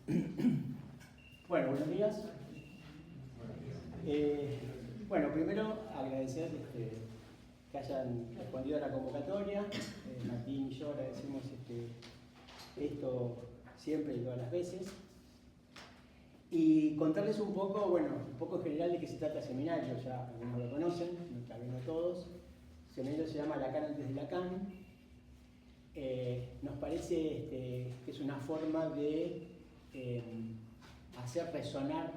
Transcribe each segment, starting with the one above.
Bueno, buenos días. Bueno, primero agradecer que hayan respondido a la convocatoria. Martín y yo agradecemos esto siempre y todas las veces. Y contarles un poco, bueno, un poco en general de qué se trata el seminario, ya algunos lo conocen, tal vez no todos. El seminario se llama Lacan antes de Lacan. Nos parece que es una forma de hacer resonar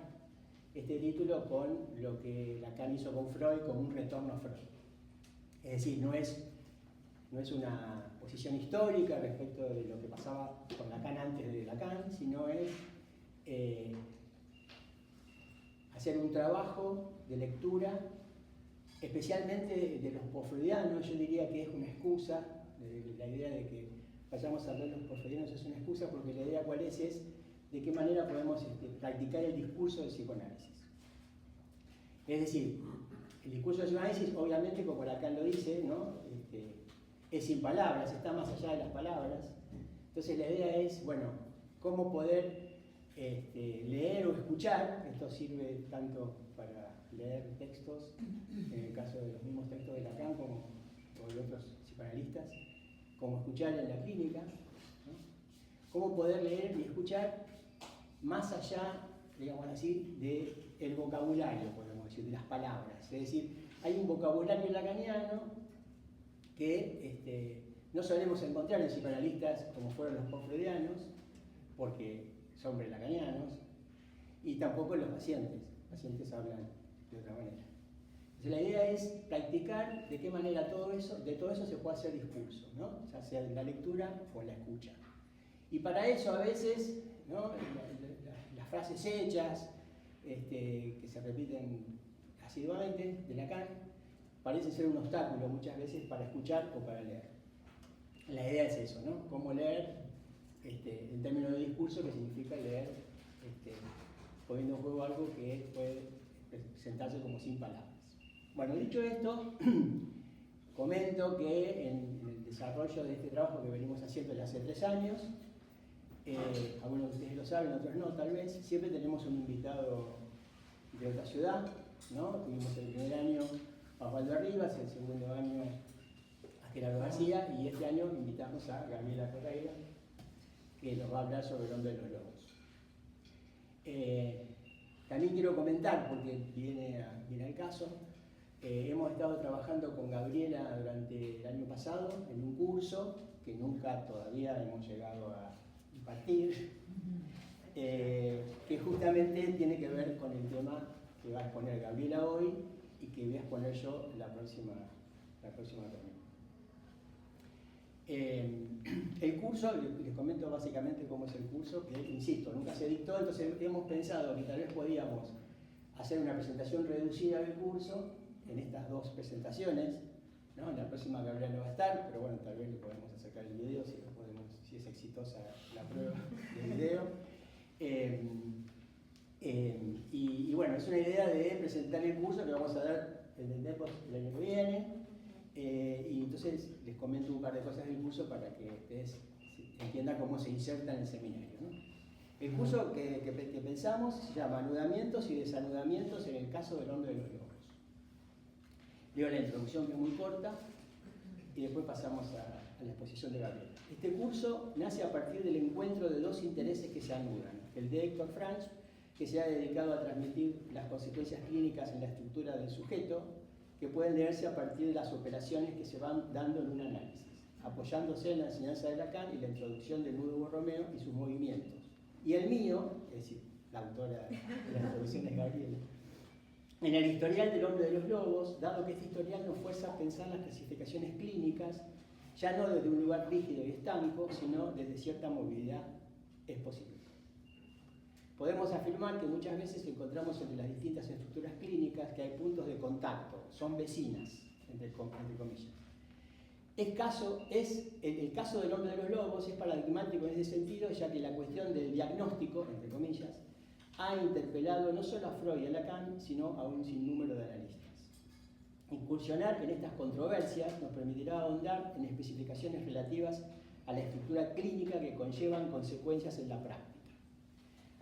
este título con lo que Lacan hizo con Freud, como un retorno a Freud. Es decir, no es una posición histórica respecto de lo que pasaba con Lacan antes de Lacan, sino es hacer un trabajo de lectura, especialmente de los posfreudianos. Yo diría que es una excusa, la idea de que vayamos a ver los posfreudianos es una excusa, porque la idea cuál es de qué manera podemos practicar el discurso del psicoanálisis. Es decir, el discurso del psicoanálisis, obviamente, como Lacan lo dice, ¿no? Es sin palabras, está más allá de las palabras. Entonces la idea es, bueno, cómo poder leer o escuchar. Esto sirve tanto para leer textos, en el caso de los mismos textos de Lacan como de otros psicoanalistas, como escuchar en la clínica, ¿no? Cómo poder leer y escuchar más allá, digamos así, del vocabulario, podemos decir, de las palabras. Es decir, hay un vocabulario lacaniano que no solemos encontrar en psicoanalistas como fueron los posfreudianos, porque son lacanianos, y tampoco en los pacientes. Los pacientes hablan de otra manera. Entonces la idea es practicar de qué manera de todo eso se puede hacer discurso, ¿no? Ya sea en la lectura o en la escucha. Y para eso a veces, ¿no? Las frases hechas, que se repiten asiduamente de Lacan, parece ser un obstáculo muchas veces para escuchar o para leer. La idea es eso, ¿no? Cómo leer en términos de discurso, que significa leer poniendo en juego algo que puede presentarse como sin palabras. Bueno, dicho esto, comento que en el desarrollo de este trabajo que venimos haciendo desde hace 3 años, algunos de ustedes lo saben, otros no, tal vez, siempre tenemos un invitado de otra ciudad, ¿no? Tuvimos el primer año a Osvaldo Rivas, el segundo año a Gerardo García, y este año invitamos a Gabriela Correia, que nos va a hablar sobre el hombre de los lobos. También quiero comentar, porque viene al caso, hemos estado trabajando con Gabriela durante el año pasado en un curso que nunca todavía hemos llegado a impartir, que justamente tiene que ver con el tema que va a exponer Gabriela hoy y que voy a exponer yo la próxima reunión. El curso, les comento básicamente cómo es el curso, que insisto, nunca se dictó, entonces hemos pensado que tal vez podíamos hacer una presentación reducida del curso en estas 2 presentaciones, ¿no? En la próxima Gabriela no va a estar, pero bueno, tal vez le podemos acercar el video si es exitosa la prueba del video. Y bueno, es una idea de presentar el curso que vamos a dar, entendemos, el año que viene. Y entonces les comento un par de cosas del curso para que ustedes entiendan cómo se inserta en el seminario, ¿no? El curso que pensamos se llama Anudamientos y Desanudamientos en el caso del hombre de los lobos. Leo la introducción, que es muy corta, y después pasamos a la exposición de Gabriela. Este curso nace a partir del encuentro de 2 intereses que se anudan. El de Héctor Franch, que se ha dedicado a transmitir las consecuencias clínicas en la estructura del sujeto, que pueden leerse a partir de las operaciones que se van dando en un análisis, apoyándose en la enseñanza de Lacan y la introducción de Ludo Borromeo y sus movimientos. Y el mío, es decir, la autora de la introducción es Gabriela, en el historial del hombre de los lobos, dado que este historial nos fuerza a pensar las clasificaciones clínicas, ya no desde un lugar rígido y estanco, sino desde cierta movilidad expositiva. Podemos afirmar que muchas veces encontramos entre las distintas estructuras clínicas que hay puntos de contacto, son vecinas, entre comillas. El caso del hombre de los lobos es paradigmático en ese sentido, ya que la cuestión del diagnóstico, entre comillas, ha interpelado no solo a Freud y a Lacan, sino a un sinnúmero de analistas. Incursionar en estas controversias nos permitirá ahondar en especificaciones relativas a la estructura clínica que conllevan consecuencias en la práctica.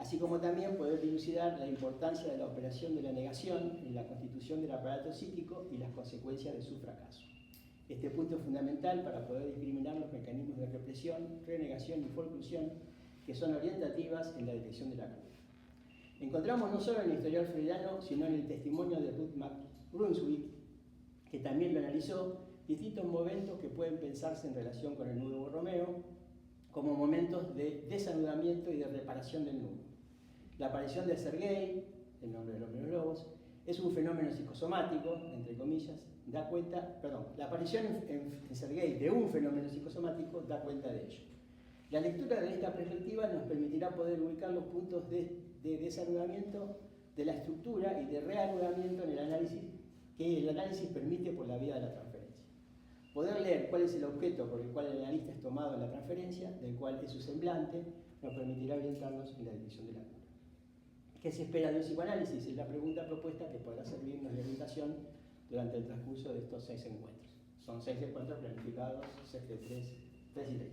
así como también poder dilucidar la importancia de la operación de la negación en la constitución del aparato psíquico y las consecuencias de su fracaso. Este punto es fundamental para poder discriminar los mecanismos de represión, renegación y forclusión que son orientativas en la dirección de la cura. Encontramos no solo en el historial freudiano, sino en el testimonio de Ruth Brunswick, que también lo analizó, distintos momentos que pueden pensarse en relación con el nudo Borromeo como momentos de desanudamiento y de reparación del nudo. La aparición de Sergei, el nombre del hombre de los lobos, es un fenómeno psicosomático, entre comillas, la aparición en Sergei de un fenómeno psicosomático da cuenta de ello. La lectura de esta perspectiva nos permitirá poder ubicar los puntos de desanudamiento de la estructura y de reanudamiento en el análisis que el análisis permite por la vía de la transferencia. Poder leer cuál es el objeto por el cual el analista es tomado en la transferencia, del cual es su semblante, nos permitirá orientarnos en la dirección de la cura. ¿Qué se espera de un psicoanálisis? Es la pregunta propuesta que podrá servirnos de orientación durante el transcurso de estos 6 encuentros. Son 6 encuentros planificados, 6 de 3 y 3.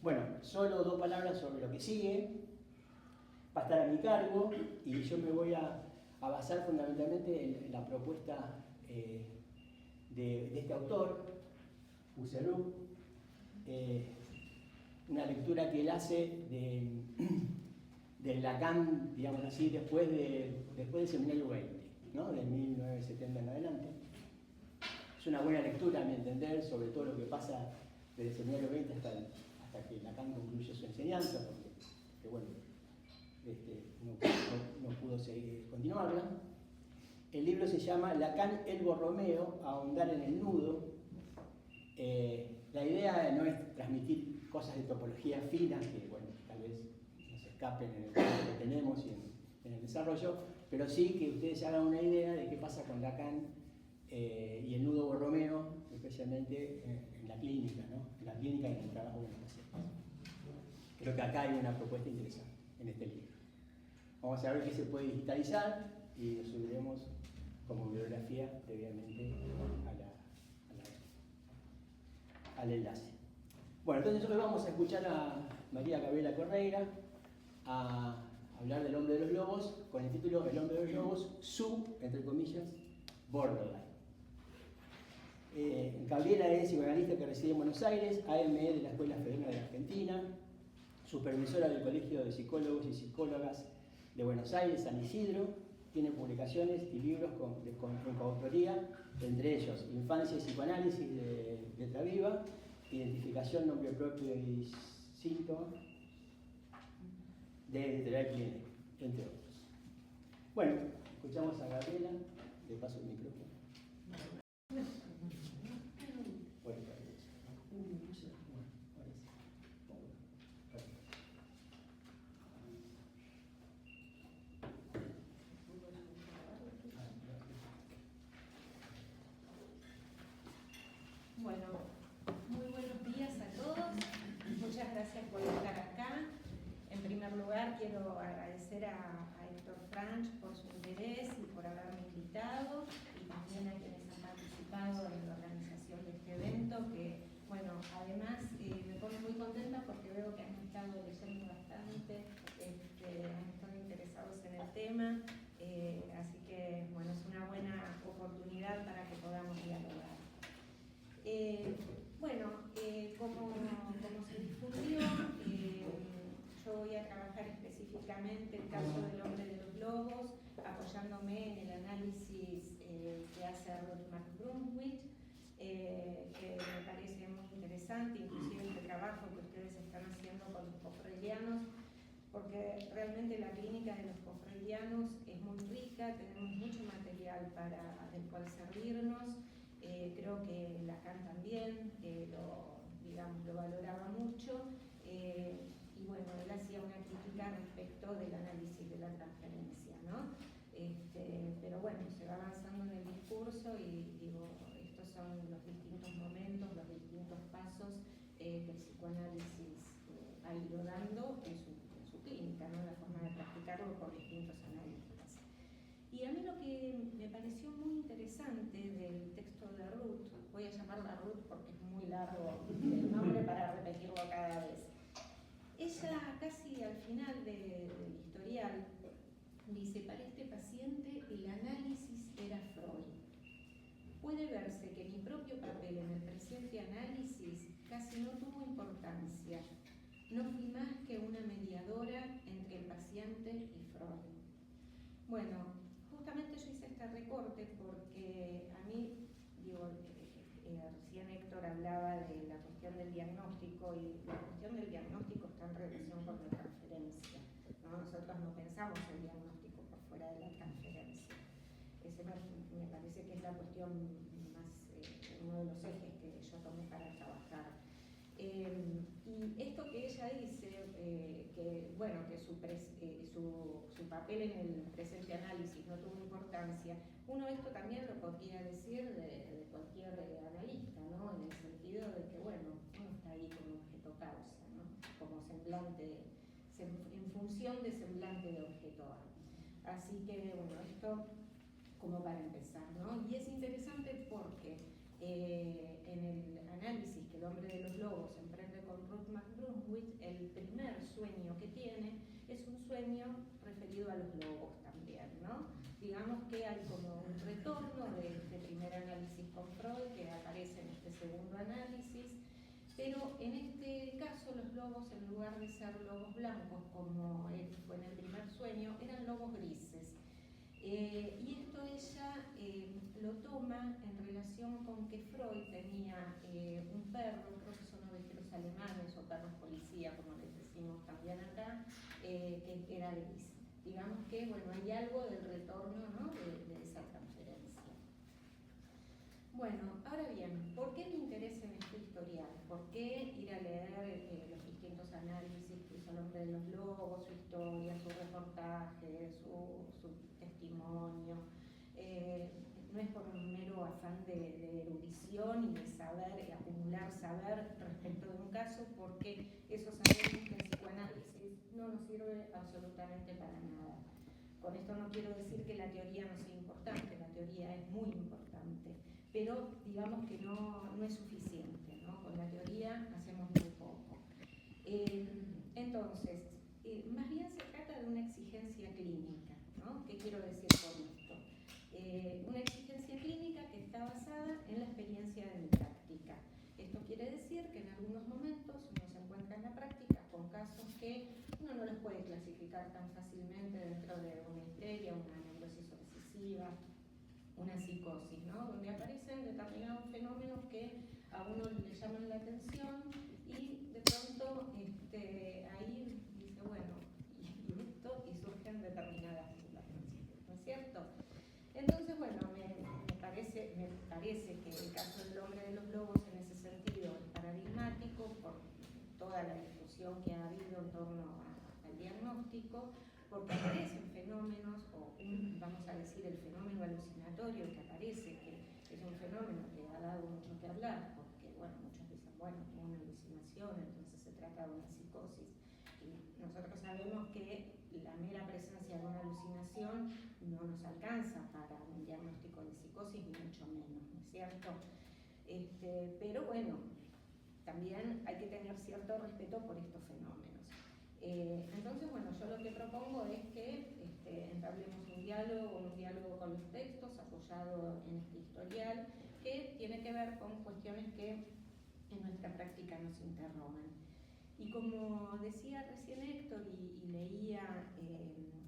Bueno, solo 2 palabras sobre lo que sigue. Va a estar a mi cargo y yo me voy a basar fundamentalmente en la propuesta de este autor, Husserl, una lectura que él hace de Lacan, digamos así, después del seminario 20, ¿no? De 1970 en adelante. Es una buena lectura, a mi entender, sobre todo lo que pasa desde el seminario 20 hasta que Lacan concluye su enseñanza, porque bueno, no pudo seguir, continuarla. El libro se llama Lacan, el Borromeo, ahondar en el nudo. La idea no es transmitir cosas de topología fina, que bueno, tal vez nos escapen en el tiempo que tenemos y en el desarrollo, pero sí que ustedes se hagan una idea de qué pasa con Lacan y el nudo Borromeo, especialmente en la clínica, ¿no? En la clínica y en el trabajo de los pacientes. Creo que acá hay una propuesta interesante en este libro. Vamos a ver qué se puede digitalizar y lo subiremos como bibliografía previamente al enlace. Bueno, entonces hoy vamos a escuchar a María Gabriela Correira a hablar del hombre de los lobos con el título El hombre de los lobos, su, entre comillas, borderline. Gabriela es psicoanalista que reside en Buenos Aires, AME de la Escuela Federal de la Argentina, supervisora del Colegio de Psicólogos y Psicólogas de Buenos Aires, San Isidro. Tiene publicaciones y libros en coautoría, entre ellos Infancia y Psicoanálisis de Letra Viva, Identificación, Nombre Propio y Síntoma de Editorial Clínica, entre otros. Bueno, escuchamos a Gabriela, le paso el micrófono. Bueno, muy buenos días a todos. Muchas gracias por estar acá. En primer lugar, quiero agradecer a Héctor Franch por su interés y por haberme invitado, y también a quienes han participado en la organización de este evento, que, bueno, además me pone muy contenta porque veo que han estado leyendo bastante, han estado interesados en el tema, así que, bueno, es una buena oportunidad para que podamos dialogar. Como se difundió, yo voy a trabajar específicamente el caso del hombre de los lobos, apoyándome en el análisis que hace Ruth Brunswick, que me parece muy interesante, inclusive este trabajo que ustedes están haciendo con los post-freudianos, porque realmente la clínica de los post-freudianos es muy rica, tenemos mucho material del cual servirnos. Creo que Lacan también lo valoraba mucho, y bueno, él hacía una crítica respecto del análisis de la transferencia, ¿no? Pero bueno, se va avanzando en el discurso y digo, estos son los distintos momentos, los distintos pasos que el psicoanálisis ha ido dando en su clínica, ¿no? La forma de practicarlo por distintos analistas. Y a mí lo que me pareció muy interesante del texto de Ruth, voy a llamarla Ruth porque es muy largo el nombre para repetirlo cada vez. Ella casi al final del historial este análisis casi no tuvo importancia. No fui más que una mediadora entre el paciente y Freud. Bueno, justamente yo hice este recorte porque a mí, recién Héctor hablaba de la cuestión del diagnóstico, y la cuestión del diagnóstico está en relación con la transferencia, ¿no? Nosotros no pensamos el diagnóstico por fuera de la transferencia. Ese me parece que es la cuestión más, uno de los ejes que yo tomé para trabajar. Y esto que ella dice, que bueno, que su papel en el presente análisis no tuvo importancia, uno esto también lo podría decir de cualquier analista, ¿no? En el sentido de que, bueno, uno está ahí como objeto causa, ¿no? Como semblante, en función de semblante de objeto A. Así que, bueno, esto como para empezar, ¿no? Y es interesante porque en el análisis que el hombre de los lobos emprende con Ruth McBrunwitz, el primer sueño que tiene es un sueño referido a los lobos también, ¿no? Digamos que hay como un retorno de este primer análisis con Freud que aparece en este segundo análisis, pero en este caso los lobos, en lugar de ser lobos blancos como fue en el primer sueño, eran lobos grises. Y esto ella lo toma en relación con que Freud tenía un perro, creo que son ovejeros alemanes o perros policía, como les decimos también acá, que era gris. Digamos que, bueno, hay algo del retorno, ¿no? de esa transferencia. Bueno, ahora bien, ¿por qué me interesa en este historial? ¿Por qué ir a leer los distintos análisis que hizo el hombre de los lobos, su historia, su reportaje, su testimonio? No es por un mero afán de erudición y de saber, acumular saber respecto de un caso, porque eso sabemos que en psicoanálisis no nos sirve absolutamente para nada. Con esto no quiero decir que la teoría no sea importante, la teoría es muy importante, pero digamos que no es suficiente, ¿no? Con la teoría hacemos muy poco. Entonces, más bien se trata de una exigencia clínica, ¿no? ¿Qué quiero decir con esto? Una exigencia clínica que está basada en la experiencia de mi práctica. Esto quiere decir que en algunos momentos uno se encuentra en la práctica con casos que uno no los puede clasificar tan fácilmente dentro de una histeria, una neurosis obsesiva, una psicosis, ¿no? Donde aparecen determinados fenómenos que a uno le llaman la atención y de pronto ahí dice, bueno, y esto, y surgen determinadas dudas, ¿no es cierto? Entonces, bueno, me parece que el caso del hombre de los lobos en ese sentido es paradigmático por toda la discusión que ha habido en torno al diagnóstico, porque aparecen fenómenos, o vamos a decir el fenómeno alucinatorio que aparece, que es un fenómeno que ha dado mucho que hablar, porque bueno, muchos dicen, bueno, como una alucinación, entonces se trata de una psicosis, y nosotros sabemos que la mera presencia de una alucinación no nos alcanza para un diagnóstico de psicosis, ni mucho menos, ¿no es cierto? Pero bueno, también hay que tener cierto respeto por estos fenómenos. Entonces, bueno, yo lo que propongo es que entablemos un diálogo con los textos apoyado en este historial que tiene que ver con cuestiones que en nuestra práctica nos interrogan. Y como decía recién Héctor y leía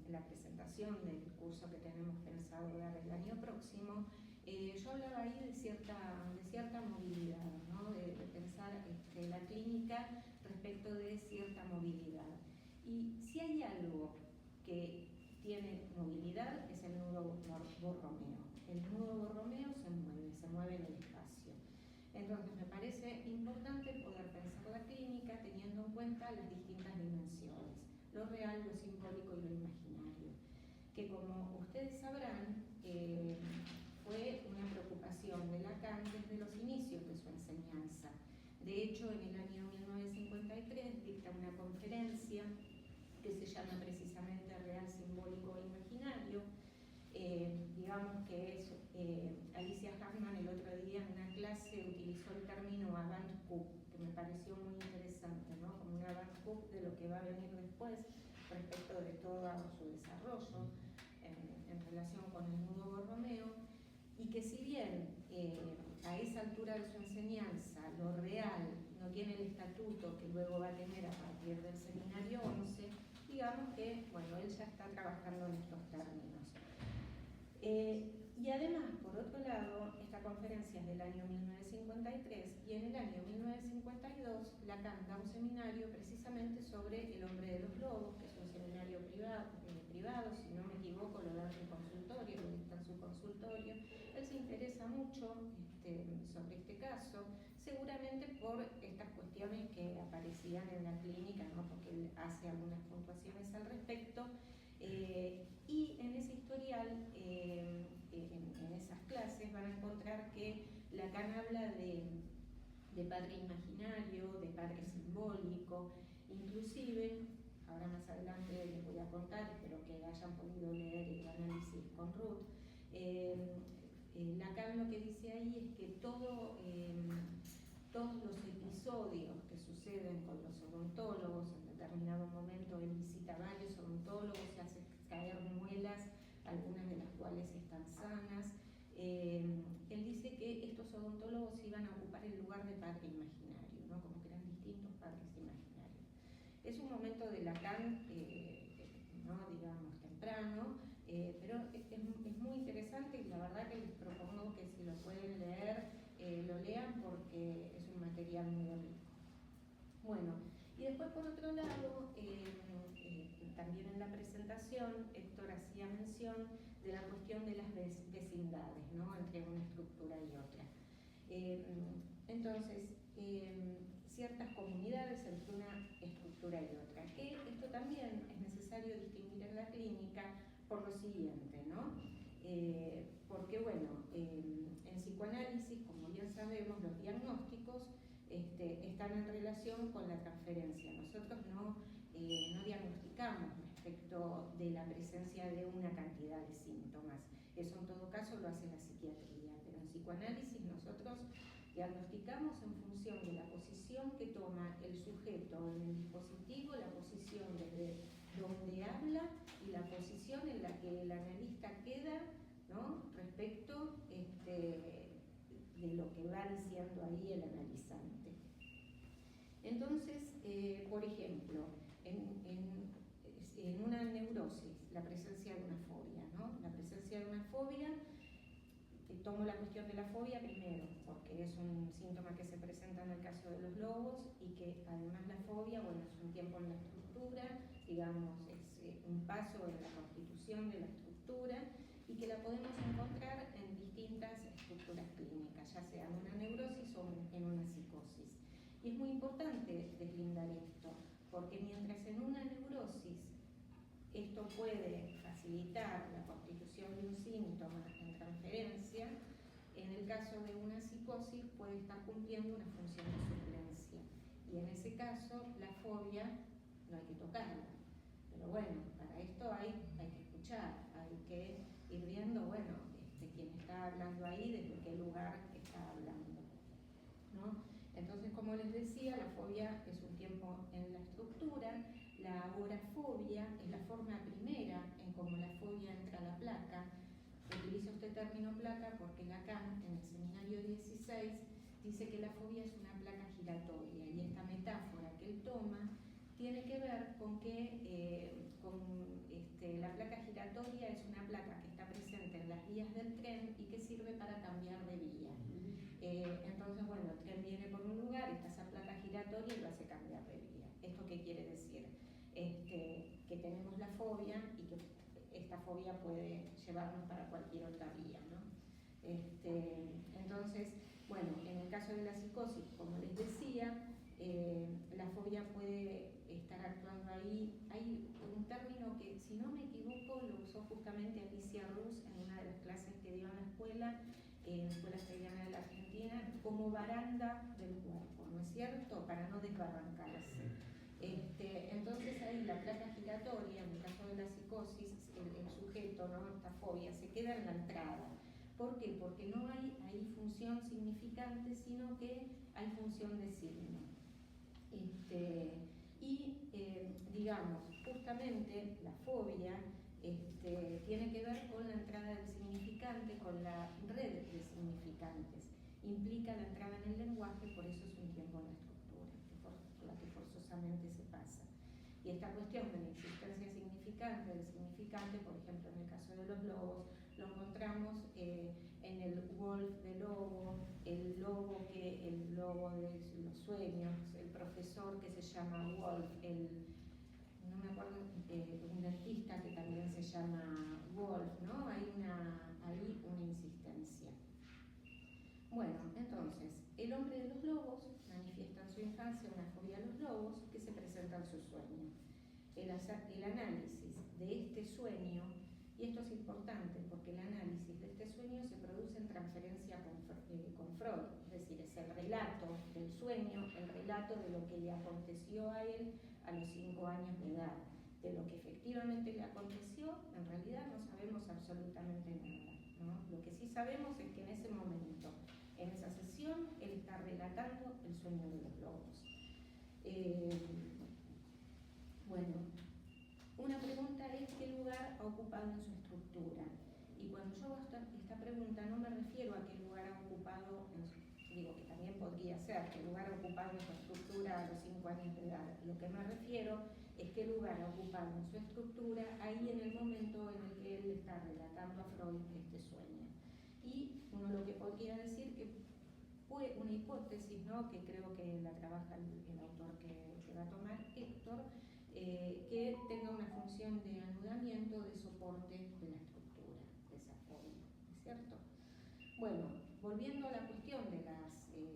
la presentación del curso que tenemos pensado dar el año próximo, yo hablaba ahí de cierta movilidad, ¿no? de pensar la clínica respecto de cierta movilidad. Y si hay algo que tiene movilidad es el nudo Borromeo. El nudo Borromeo se mueve en el espacio. Entonces me parece importante poder pensar la clínica teniendo en cuenta las distintas dimensiones, lo real, lo simbólico y lo imaginario, que como ustedes sabrán, fue una preocupación de Lacan desde los inicios de su enseñanza. De hecho, en el año 1953 dicta una conferencia que se llama precisamente Real, Simbólico e Imaginario. Digamos que es, Alicia Hartman el otro día en una clase utilizó el término avant-coup, que me pareció muy interesante, ¿no? Como un avant-coup de lo que va a venir después respecto de todo su desarrollo en relación con el nudo Borromeo, y que si bien a esa altura de su enseñanza, lo real, no tiene el estatuto que luego va a tener a partir del seminario 11, digamos que, bueno, él ya está trabajando en estos términos. Y además, por otro lado, esta conferencia es del año 1953 y en el año 1952 Lacan da un seminario precisamente sobre el hombre de los lobos, que es un seminario privado, si no me equivoco, lo da en su consultorio, lo dicta en su consultorio. Él se interesa mucho sobre este caso, seguramente por estas cuestiones que aparecían en la clínica, ¿no? Porque él hace algunas puntuaciones al respecto. Y en ese historial, en esas clases, van a encontrar que Lacan habla de padre imaginario, de padre simbólico, inclusive, ahora más adelante les voy a contar, espero que hayan podido leer el análisis con Ruth, Lacan lo que dice ahí es que todos los episodios que suceden con los odontólogos, en determinado momento él visita varios odontólogos, se hace caer muelas, algunas de las cuales están sanas. Él dice que estos odontólogos iban a ocupar el lugar de padre imaginario, ¿no? Como que eran distintos padres imaginarios. Es un momento de Lacan, ¿no? Digamos, temprano, pero es muy interesante y la verdad que les propongo que si lo pueden leer, lo lean porque es un material muy rico. Bueno, y después por otro lado, también en la presentación, Héctor hacía mención de la cuestión de las vecindades, ¿no? Entre una estructura y otra. Entonces, ciertas comunidades entre una estructura y otra. Que esto también es necesario distinguir en la clínica por lo siguiente, ¿no? Porque, bueno, en psicoanálisis, como bien sabemos, los diagnósticos están en relación con la transferencia. Nosotros no diagnosticamos respecto de la presencia de una cantidad de síntomas. Eso en todo caso lo hace la psiquiatría, pero en psicoanálisis nosotros diagnosticamos en función de la posición que toma el sujeto en el dispositivo, la posición desde donde habla y la posición en la que el analista queda, ¿no? Respecto de lo que va diciendo ahí el analizante. Entonces, por ejemplo, en una neurosis, la presencia de una fobia, ¿no? La presencia de una fobia, tomo la cuestión de la fobia primero, porque es un síntoma que se presenta en el caso de los lobos y que además la fobia, bueno, es un tiempo en la estructura, digamos, es un paso en la constitución de la estructura y que la podemos encontrar en distintas estructuras clínicas, ya sea en una neurosis o en una psicosis. Y es muy importante deslindar esto, porque mientras en una neurosis esto puede facilitar la constitución de un síntoma en transferencia, en el caso de una psicosis puede estar cumpliendo una función de suplencia. Y en ese caso, la fobia no hay que tocarla. Pero bueno, para esto hay que escuchar, hay que ir viendo, bueno, quién está hablando ahí, desde qué lugar está hablando, ¿no? Entonces, como les decía, la fobia es un tiempo en la estructura, la agorafobia es la forma primera en cómo la fobia entra a la placa. Utilizo este término placa porque Lacan, en el seminario 16, dice que la fobia es una placa giratoria y esta metáfora que él toma tiene que ver con que la placa giratoria es una placa que está presente en las vías del tren y que sirve para cambiar de vía. Entonces, bueno, el tren viene por un lugar, está esa placa giratoria y lo hace cambiar de vía. ¿Esto qué quiere decir? Que tenemos la fobia y que esta fobia puede llevarnos para cualquier otra vía, ¿no? Entonces, bueno, en el caso de la psicosis, como les decía, la fobia puede estar actuando ahí. Hay un término que, si no me equivoco, lo usó justamente Alicia Rus en una de las clases que dio en la escuela Sevillana de la Argentina, como baranda del cuerpo, ¿no es cierto? Para no desbarrancarse. Entonces ahí la placa giratoria, en el caso de la psicosis, el sujeto, ¿no? Esta fobia, se queda en la entrada. ¿Por qué? Porque no hay ahí función significante, sino que hay función de signo. Digamos, justamente la fobia tiene que ver con la entrada del significante, con la red de significantes. implica la entrada en el lenguaje, por eso es un tiempo en la estructura, por la que forzosamente se pasa. Y esta cuestión de la existencia significante del significante, por ejemplo, en el caso de los lobos, lo encontramos en el Wolf de lobo, el lobo de los sueños, el profesor que se llama Wolf, no me acuerdo, un dentista que también se llama Wolf, ¿no? Hay una insistencia. Bueno, entonces, el hombre de los lobos manifiesta en su infancia una fobia a los lobos que se presenta en su sueño. El análisis de este sueño, y esto es importante porque el análisis de este sueño se produce en transferencia con Freud, es decir, es el relato del sueño, el relato de lo que le aconteció a él a los 5 años de edad. De lo que efectivamente le aconteció, en realidad no sabemos absolutamente nada, ¿no? Lo que sí sabemos es que en ese momento, en esa sesión, él está relatando el sueño de los lobos. Bueno, una pregunta es qué lugar ha ocupado en su estructura. Y cuando yo hago esta pregunta no me refiero a qué lugar ha ocupado, digo que también podría ser qué lugar ha ocupado en su estructura a los 5 años de edad. Lo que me refiero es qué lugar ha ocupado en su estructura ahí en el momento en el que él está relatando a Freud este sueño. Y uno lo que podría decir que fue una hipótesis, ¿no?, que creo que la trabaja el autor que va a tomar, Héctor, que tenga una función de anudamiento, de soporte de la estructura, de esa forma, ¿no es cierto? Bueno, volviendo a la cuestión de las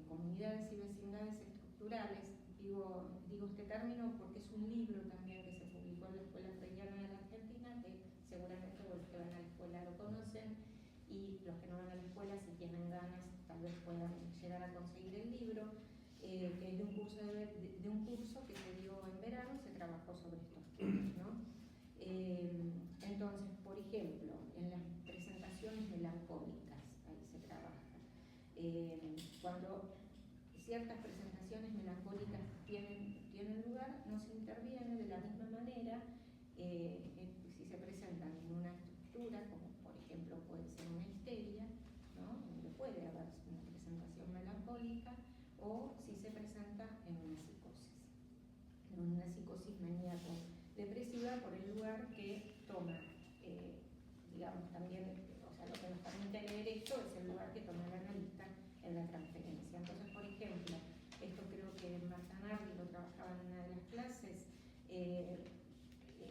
comunidades y vecindades estructurales, digo este término porque es un libro también que se publicó en la Escuela Freudiana de la Argentina, que seguramente los que van a la escuela lo conocen, y los que no van a la escuela, si tienen ganas, tal vez puedan llegar a conseguir el libro, que es de un curso que se dio en verano, se trabajó sobre estos temas, ¿no? Entonces, por ejemplo, en las presentaciones melancólicas, ahí se trabaja. Cuando ciertas presentaciones melancólicas tienen lugar, no se interviene de la misma manera si se presentan en una estructura, como por ejemplo puede ser una histeria, ¿no?, donde puede haber una presentación melancólica, o si se presenta en una psicosis maníaco-depresiva, por el lugar que toma, digamos también, o sea, lo que nos permite leer esto es el lugar que toma el analista en la transferencia. Entonces, por ejemplo, esto creo que Marta Nardi lo trabajaba en una de las clases,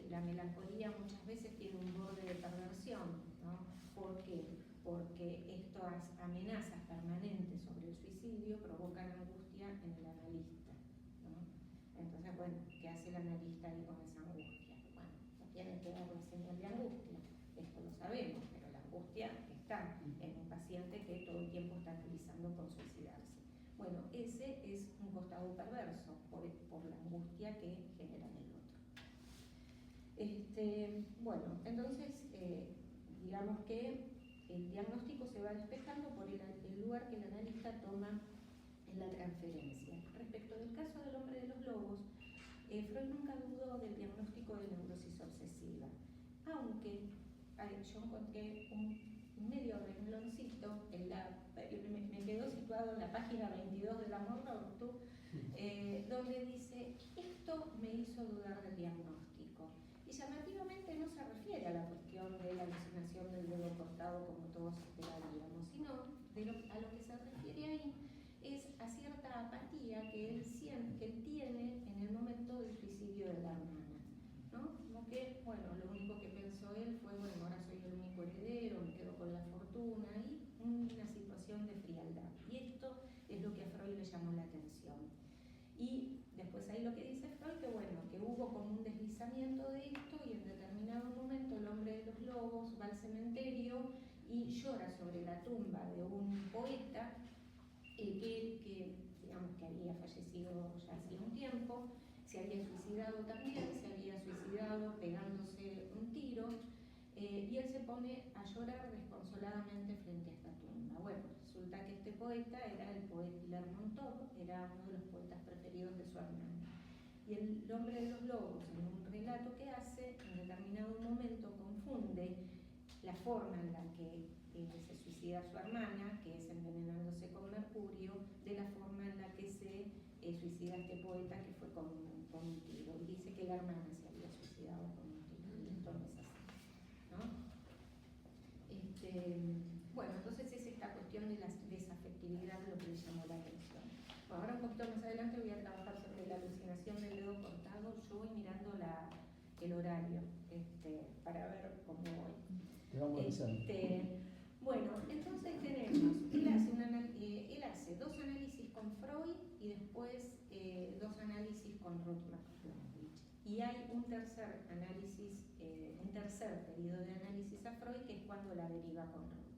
la melancolía muchas veces tiene un borde de perversión, ¿no? ¿Por qué? Porque estas amenazas permanentes sobre el suicidio provocan angustia en el analista, ¿no? Entonces, bueno, ¿qué hace el analista ahí con esa angustia? Bueno, no tiene que dar una señal de angustia, esto lo sabemos, pero la angustia está en un paciente que todo el tiempo está analizando con suicidarse. Bueno, ese es un costado perverso por la angustia que genera en el otro. Bueno, entonces, digamos que el diagnóstico se va despejando por el lugar que el analista toma en la transferencia. Respecto del caso del hombre de los lobos, Freud nunca dudó del diagnóstico de neurosis obsesiva, aunque yo encontré un medio rengloncito, me quedó situado en la página 22 de La Morte, donde dice, esto me hizo dudar del diagnóstico. Y llamativamente no se refiere a la cuestión de la alucinación del dedo cortado como todos esperaríamos, sino a lo que se refiere ahí es a cierta apatía que él tiene en el momento del suicidio de la hermana, ¿no? Como que, bueno, lo único que pensó él fue, bueno, ahora soy el único heredero, me quedo con la fortuna, y una situación de frialdad. Y esto es lo que a Freud le llamó la atención. Y después ahí lo que dice Freud, que bueno, que hubo como un deslizamiento de esto y en determinado momento el hombre de los lobos va al cementerio y llora sobre la tumba de un poeta que digamos que había fallecido ya hacía un tiempo, se había suicidado también, se había suicidado pegándose un tiro, y él se pone a llorar desconsoladamente frente a esta tumba. Bueno, resulta que este poeta era el poeta Lermontov, era uno de los poetas preferidos de su hermana. Y el hombre de los lobos, en un relato que hace, en determinado momento confunde la forma en la que se suicida su hermana, que es envenenándose con mercurio, perjurio de la forma en la que se suicida este poeta, que fue con un tiro. Y dice que la hermana se había suicidado con un tiro, y esto no es así, ¿no? Bueno, entonces es esta cuestión de la desafectividad lo que le llamó la atención. Bueno, ahora un poquito más adelante voy a trabajar sobre la alucinación del dedo cortado. Yo voy mirando el horario para ver cómo voy. Te vamos avisando. Bueno, entonces tenemos, él hace 2 análisis con Freud y después 2 análisis con Ruth McCluskey. Y hay un tercer análisis, un tercer periodo de análisis a Freud, que es cuando la deriva con Ruth.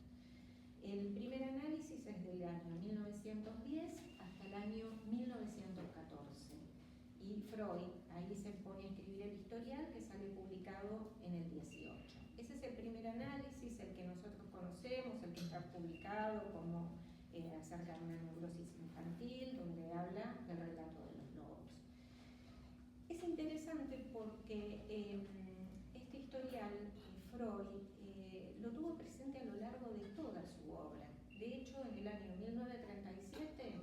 El primer análisis es del año 1910 hasta el año 1914. Y Freud ahí se pone a escribir el historial, que sale publicado en el 18. Ese es el primer análisis, el que nosotros conocemos, el que está publicado como acerca de una neurosis infantil, donde habla del relato de los lobos. Es interesante porque este historial Freud lo tuvo presente a lo largo de toda su obra. De hecho, en el año 1937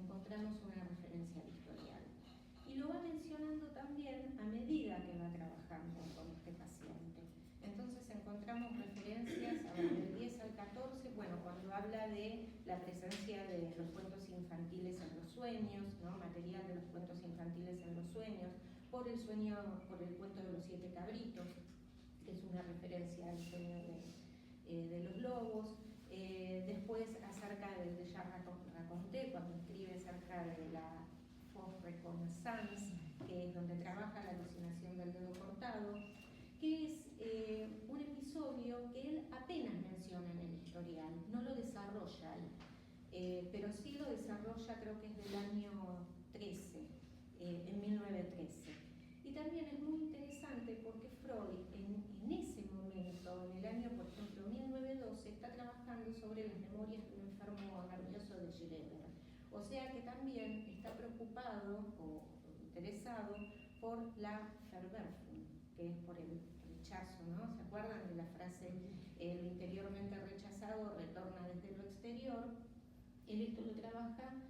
encontramos una referencia al historial. Y lo va mencionando también a medida que va trabajando con este paciente. Entonces encontramos referencias a del 10 al 14, bueno, cuando habla de la presencia de los cuentos infantiles en los sueños, ¿no? Material de los cuentos infantiles en los sueños, por el cuento de los 7 cabritos, que es una referencia al sueño de los lobos. Después acerca del de Jacques Raconté, cuando escribe acerca de la fausse reconnaissance, que es donde trabaja la alucinación del dedo cortado, que es un episodio que él apenas menciona en el historial, no lo desarrolla ahí, pero sí lo desarrolla, creo que es del año 13, en 1913. Y también es muy interesante porque Freud en ese momento, en el año, por ejemplo, 1912, está trabajando sobre las memorias de un enfermo nervioso de Schreber. O sea que también está preocupado o interesado por la Verwerfung, que es por el rechazo, ¿no? ¿Se acuerdan de la frase, lo interiormente rechazado retorna desde lo exterior? Él esto lo trabaja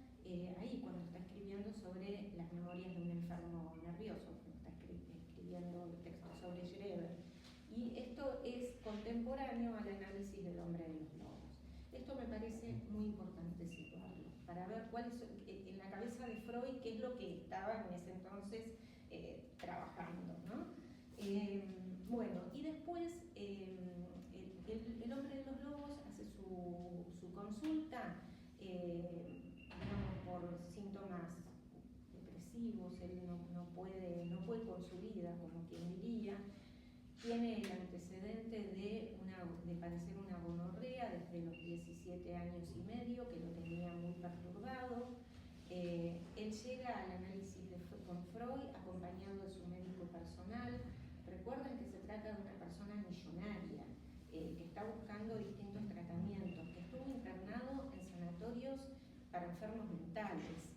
ahí cuando está escribiendo sobre las memorias de un enfermo nervioso, cuando está escribiendo el texto sobre Schreber. Y esto es contemporáneo al análisis del hombre de los lobos. Esto me parece muy importante situarlo, para ver cuál es, en la cabeza de Freud, qué es lo que estaba en ese entonces trabajando, ¿no? Bueno, y después el hombre de los lobos hace su consulta, digamos, por síntomas depresivos. Él no puede con su vida, como quien diría. Tiene el antecedente de padecer una gonorrea desde los 17 años y medio, que lo tenía muy perturbado. Él llega al análisis con Freud acompañado de su médico personal. Recuerden que se trata de una persona millonaria, que está buscando distintos tratamientos, que estuvo internado en sanatorios para enfermos mentales.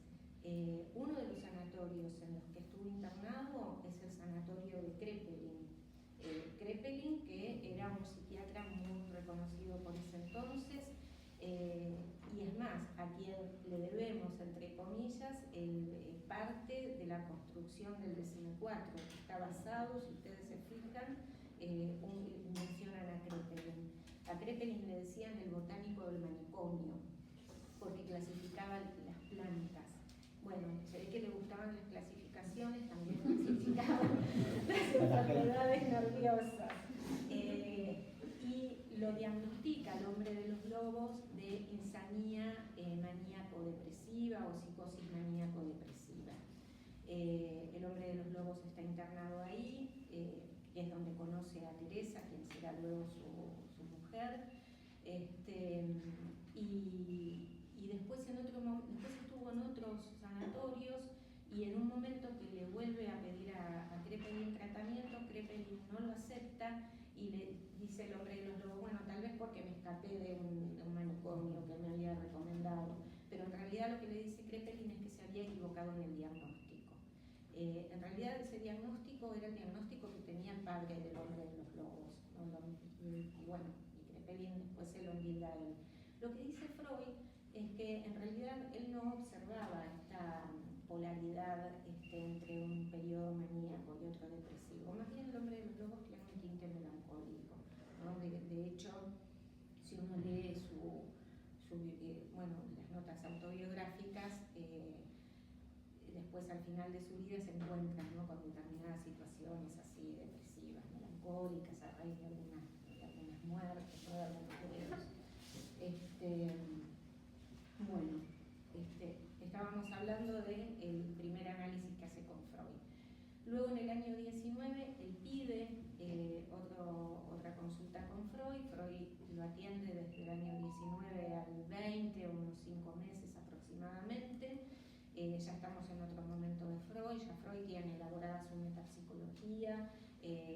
Uno de los sanatorios en los que estuvo internado es el sanatorio de Kraepelin. Kraepelin, que era un psiquiatra muy reconocido por ese entonces, y es más, a quien le debemos, entre comillas, parte de la construcción del DC4, que está basado, si ustedes se fijan, mencionan a Kraepelin. A Kraepelin le decían el botánico del manicomio, porque clasificaba las plantas. Bueno, se ve que le gustaban las clasificaciones, también clasificaba las enfermedades nerviosas. Y lo diagnostica al hombre de los lobos de insanía maníaco-depresiva o psicosis maníaco-depresiva. El hombre de los lobos está internado ahí, es donde conoce a Teresa, quien será luego su mujer. Y después estuvo en otros sanatorios, y en un momento que le vuelve a pedir a Kraepelin tratamiento, Kraepelin no lo acepta y le dice el hombre de los lobos, bueno, tal vez porque me escapé de un manicomio que me había recomendado, pero en realidad lo que le dice Kraepelin es que se había equivocado en el diagnóstico. En realidad ese diagnóstico era el diagnóstico que tenía el padre del hombre de los lobos, ¿no? Y bueno, y Kraepelin después se lo envidia a él. Lo que dice Freud es que en realidad él no observaba esta polaridad entre un periodo maníaco y otro depresivo. Más bien el hombre de los lobos tiene un tinte melancólico, ¿no? De hecho, si uno lee las notas autobiográficas, después al final de su vida se encuentra, ¿no?, con determinadas situaciones así depresivas, melancólicas, a raíz de algunas muertes, ¿no?, de algunos duelos. Estábamos hablando del primer análisis que hace con Freud. Luego en el año 19 él pide otra consulta con Freud. Freud lo atiende desde el año 19 al 20, unos 5 meses aproximadamente. Ya estamos en otro momento de Freud, ya Freud tiene elaborada su metapsicología,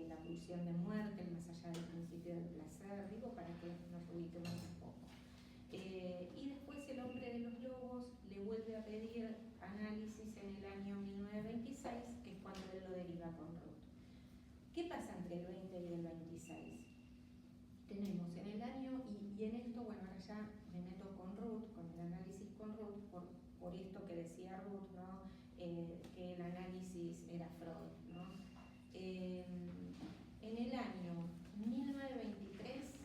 la pulsión de muerte, el más allá del principio del placer, digo, para que nos ubiquemos un poco. Y después el hombre de los lobos le vuelve a pedir análisis en el año 1926, que es cuando él lo deriva con Ruth. ¿Qué pasa entre el 20 y el 26? Tenemos en el año, y en esto, bueno, ahora ya me meto con Ruth, con el análisis con Ruth, por esto que decía Ruth, ¿no? Que el análisis era Freud, ¿no? En el año 1923,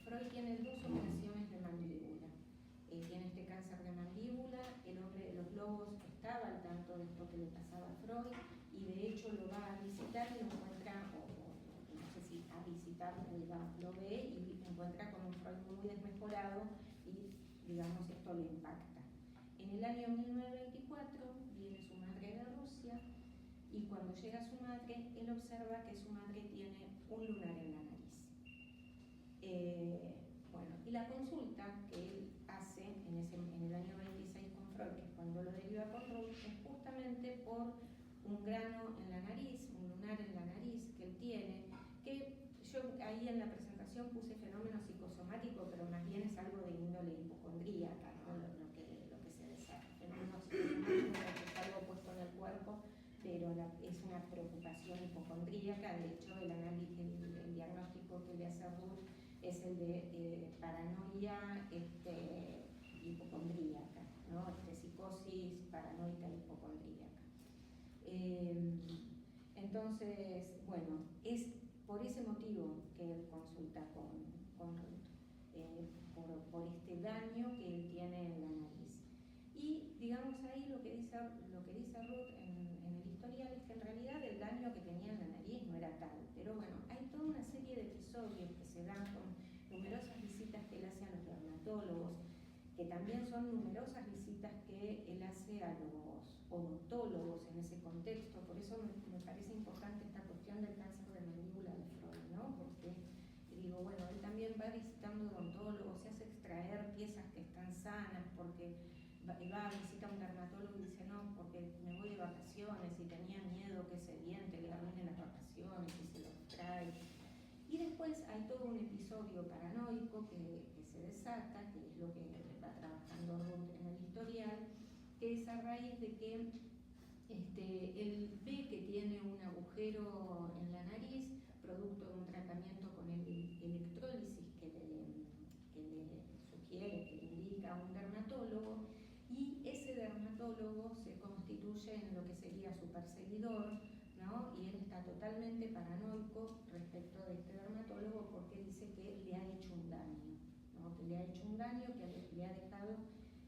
Freud tiene 2 operaciones de mandíbula. Tiene este cáncer de mandíbula. El hombre de los lobos estaba al tanto de esto que le pasaba a Freud y de hecho lo va a visitar y lo encuentra, no sé si a visitar, lo ve y encuentra con un Freud muy desmejorado y, digamos, esto le impacta. En el año 1924 viene su madre de Rusia y cuando llega su madre, él observa que su madre tiene un lunar en la nariz. Y la consulta que él hace en el año 26 con Freud, que es cuando lo deriva con Ruth, es justamente por un grano en la nariz, un lunar en la nariz que él tiene, que yo ahí en la presentación puse fenómeno psicosomático, pero más bien es algo de índole hipocondríaca, ¿no? Lo que se desarrolla. Fenómeno psicosomático es algo puesto en el cuerpo, pero es una preocupación hipocondríaca. De hecho, el diagnóstico que le hace Ruth es el de paranoia hipocondríaca, ¿no? Psicosis paranoica hipocondríaca. Entonces, bueno, es por ese motivo que él consulta con Ruth, por este daño que él tiene en la nariz. Y digamos ahí lo que dice Ruth en el historial es que en realidad el daño que tenía en la nariz no era tal, pero bueno, hay toda una serie de episodios que se dan con numerosas visitas que él hace a los dermatólogos, que también son numerosas visitas que él hace a los odontólogos en ese contexto. Por eso me parece importante esta cuestión del cáncer de mandíbula de Freud, ¿no? Porque digo, bueno, él también va visitando odontólogos, se hace extraer piezas que están sanas, porque va a visitar a un dermatólogo y dice, no, porque me voy de vacaciones y tenía miedo que ese diente le arruine las vacaciones y se lo extrae. Y después hay todo un episodio paranoico que se desata, que es lo que va trabajando Ruth en el historial, que es a raíz de que él ve que tiene un agujero en la nariz, producto de un tratamiento con electrólisis que le sugiere, que le indica a un dermatólogo, y ese dermatólogo se constituye en lo que sería su perseguidor, ¿no? Y él está totalmente paranoico respecto de este dermatólogo porque dice que le ha hecho un daño, ¿no? Que le ha hecho un daño, que le ha dejado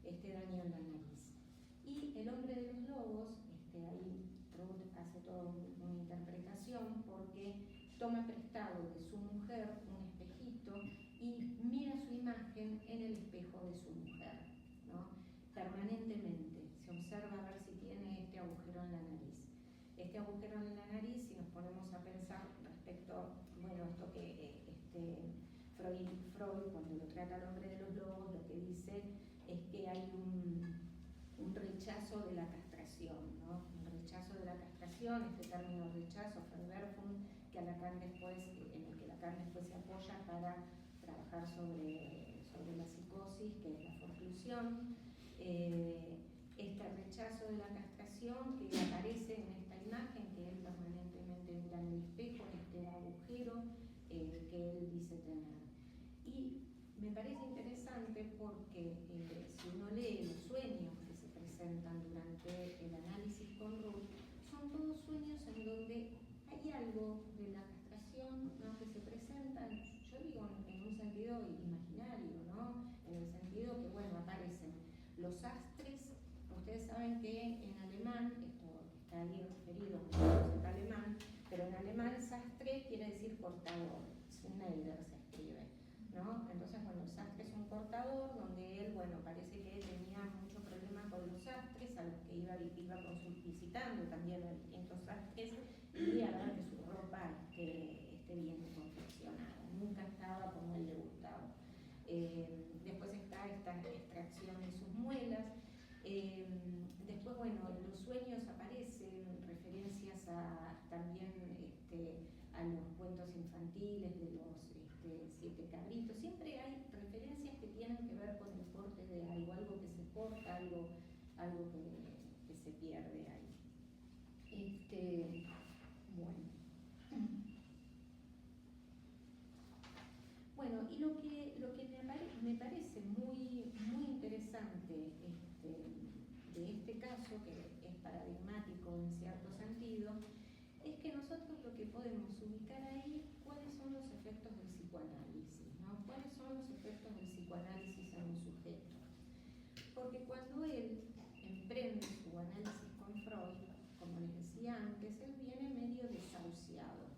este daño en la nariz. Y el hombre de los lobos, ahí Ruth hace toda una interpretación porque toma prestado de su mujer un espejito y mira su imagen en el espejo de su mujer, ¿no? Permanentemente se observa a ver si tiene este agujero en la nariz. Este agujero en la nariz, si nos ponemos a pensar respecto, bueno, esto que Freud cuando lo trata al hombre de los lobos, lo que dice es que hay un rechazo de la castración, ¿no? Un rechazo de la castración, este término rechazo, Verwerfung, en el que Lacan después se apoya para trabajar sobre la psicosis, que es la forclusión. Este rechazo de la castración que aparece en esta imagen que él permanentemente mira en el espejo, este agujero que él dice tener. Y me parece interesante interesante porque si uno lee los sueños que se presentan durante el análisis con Ruth, son todos sueños en donde hay algo de la castración, ¿no?, que se presentan, yo digo en un sentido imaginario, ¿no?, en el sentido que, bueno, aparecen los astres. Ustedes saben que en alemán, esto está ahí referido en alemán, pero en alemán sastre quiere decir cortador, Schneider se escribe, ¿no? Entonces, bueno, el sastre es un cortador donde él, bueno, parece que tenía mucho problema con los sastres a los que iba visitando también a distintos sastres y a ver que su ropa esté bien confeccionada, nunca estaba como él le gustaba. Después está esta extracción de sus muelas. Después, bueno, en los sueños aparecen referencias también a los cuentos infantiles de los 7 cabritos. Siempre hay referencias que tienen que ver con el corte de algo que se corta, algo que se pierde ahí. Bueno, y lo que me parece muy interesante de este caso, que es paradigmático en cierto sentido, es que nosotros lo que podemos ubicar ahí, cuáles son los efectos del psicoanálisis, ¿no? ¿Cuáles son los efectos del psicoanálisis en un sujeto? Porque cuando él emprende su análisis con Freud, como les decía antes, él viene medio desahuciado,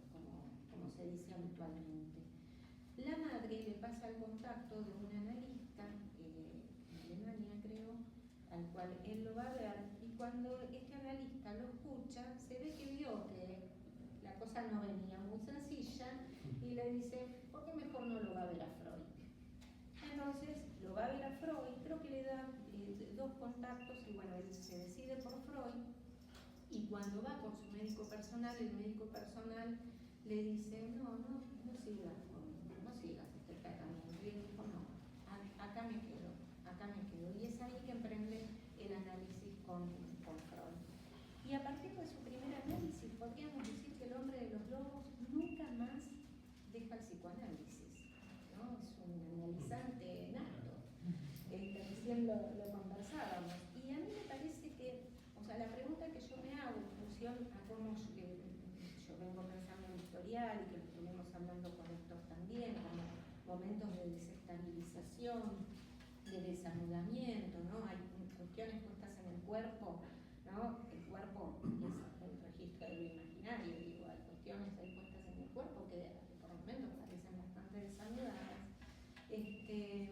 como se dice habitualmente. La madre le pasa el contacto de un analista, en Alemania creo, al cual él lo va a ver, y cuando este analista lo escucha, se ve que vio que la cosa no venía muy sencilla y le dice, ¿por qué mejor no lo va a ver a Freud? Entonces lo va a ver a Freud, creo que le da 2 contactos y bueno, él se decide por Freud, y cuando va con su médico personal, el médico personal le dice, no sigas este tratamiento. Y él dijo, no, acá me quedo. Y es ahí que emprende el análisis con Freud. Y a partir de su primer análisis, podríamos decir que el hombre de los lobos nunca más deja el psicoanálisis, ¿no? Es un analizante nato. Recién lo conversábamos. Y a mí me parece que, o sea, la pregunta que yo me hago en función a cómo yo vengo pensando en el historial y que lo estuvimos hablando con Héctor también, como momentos de desestabilización, de desanudamiento, ¿no? Hay cuestiones puestas en el cuerpo, ¿no? El cuerpo es el registro de lo imaginario, digo, hay cuestiones ahí puestas en el cuerpo que por momentos parecen bastante desanudadas. ¿Qué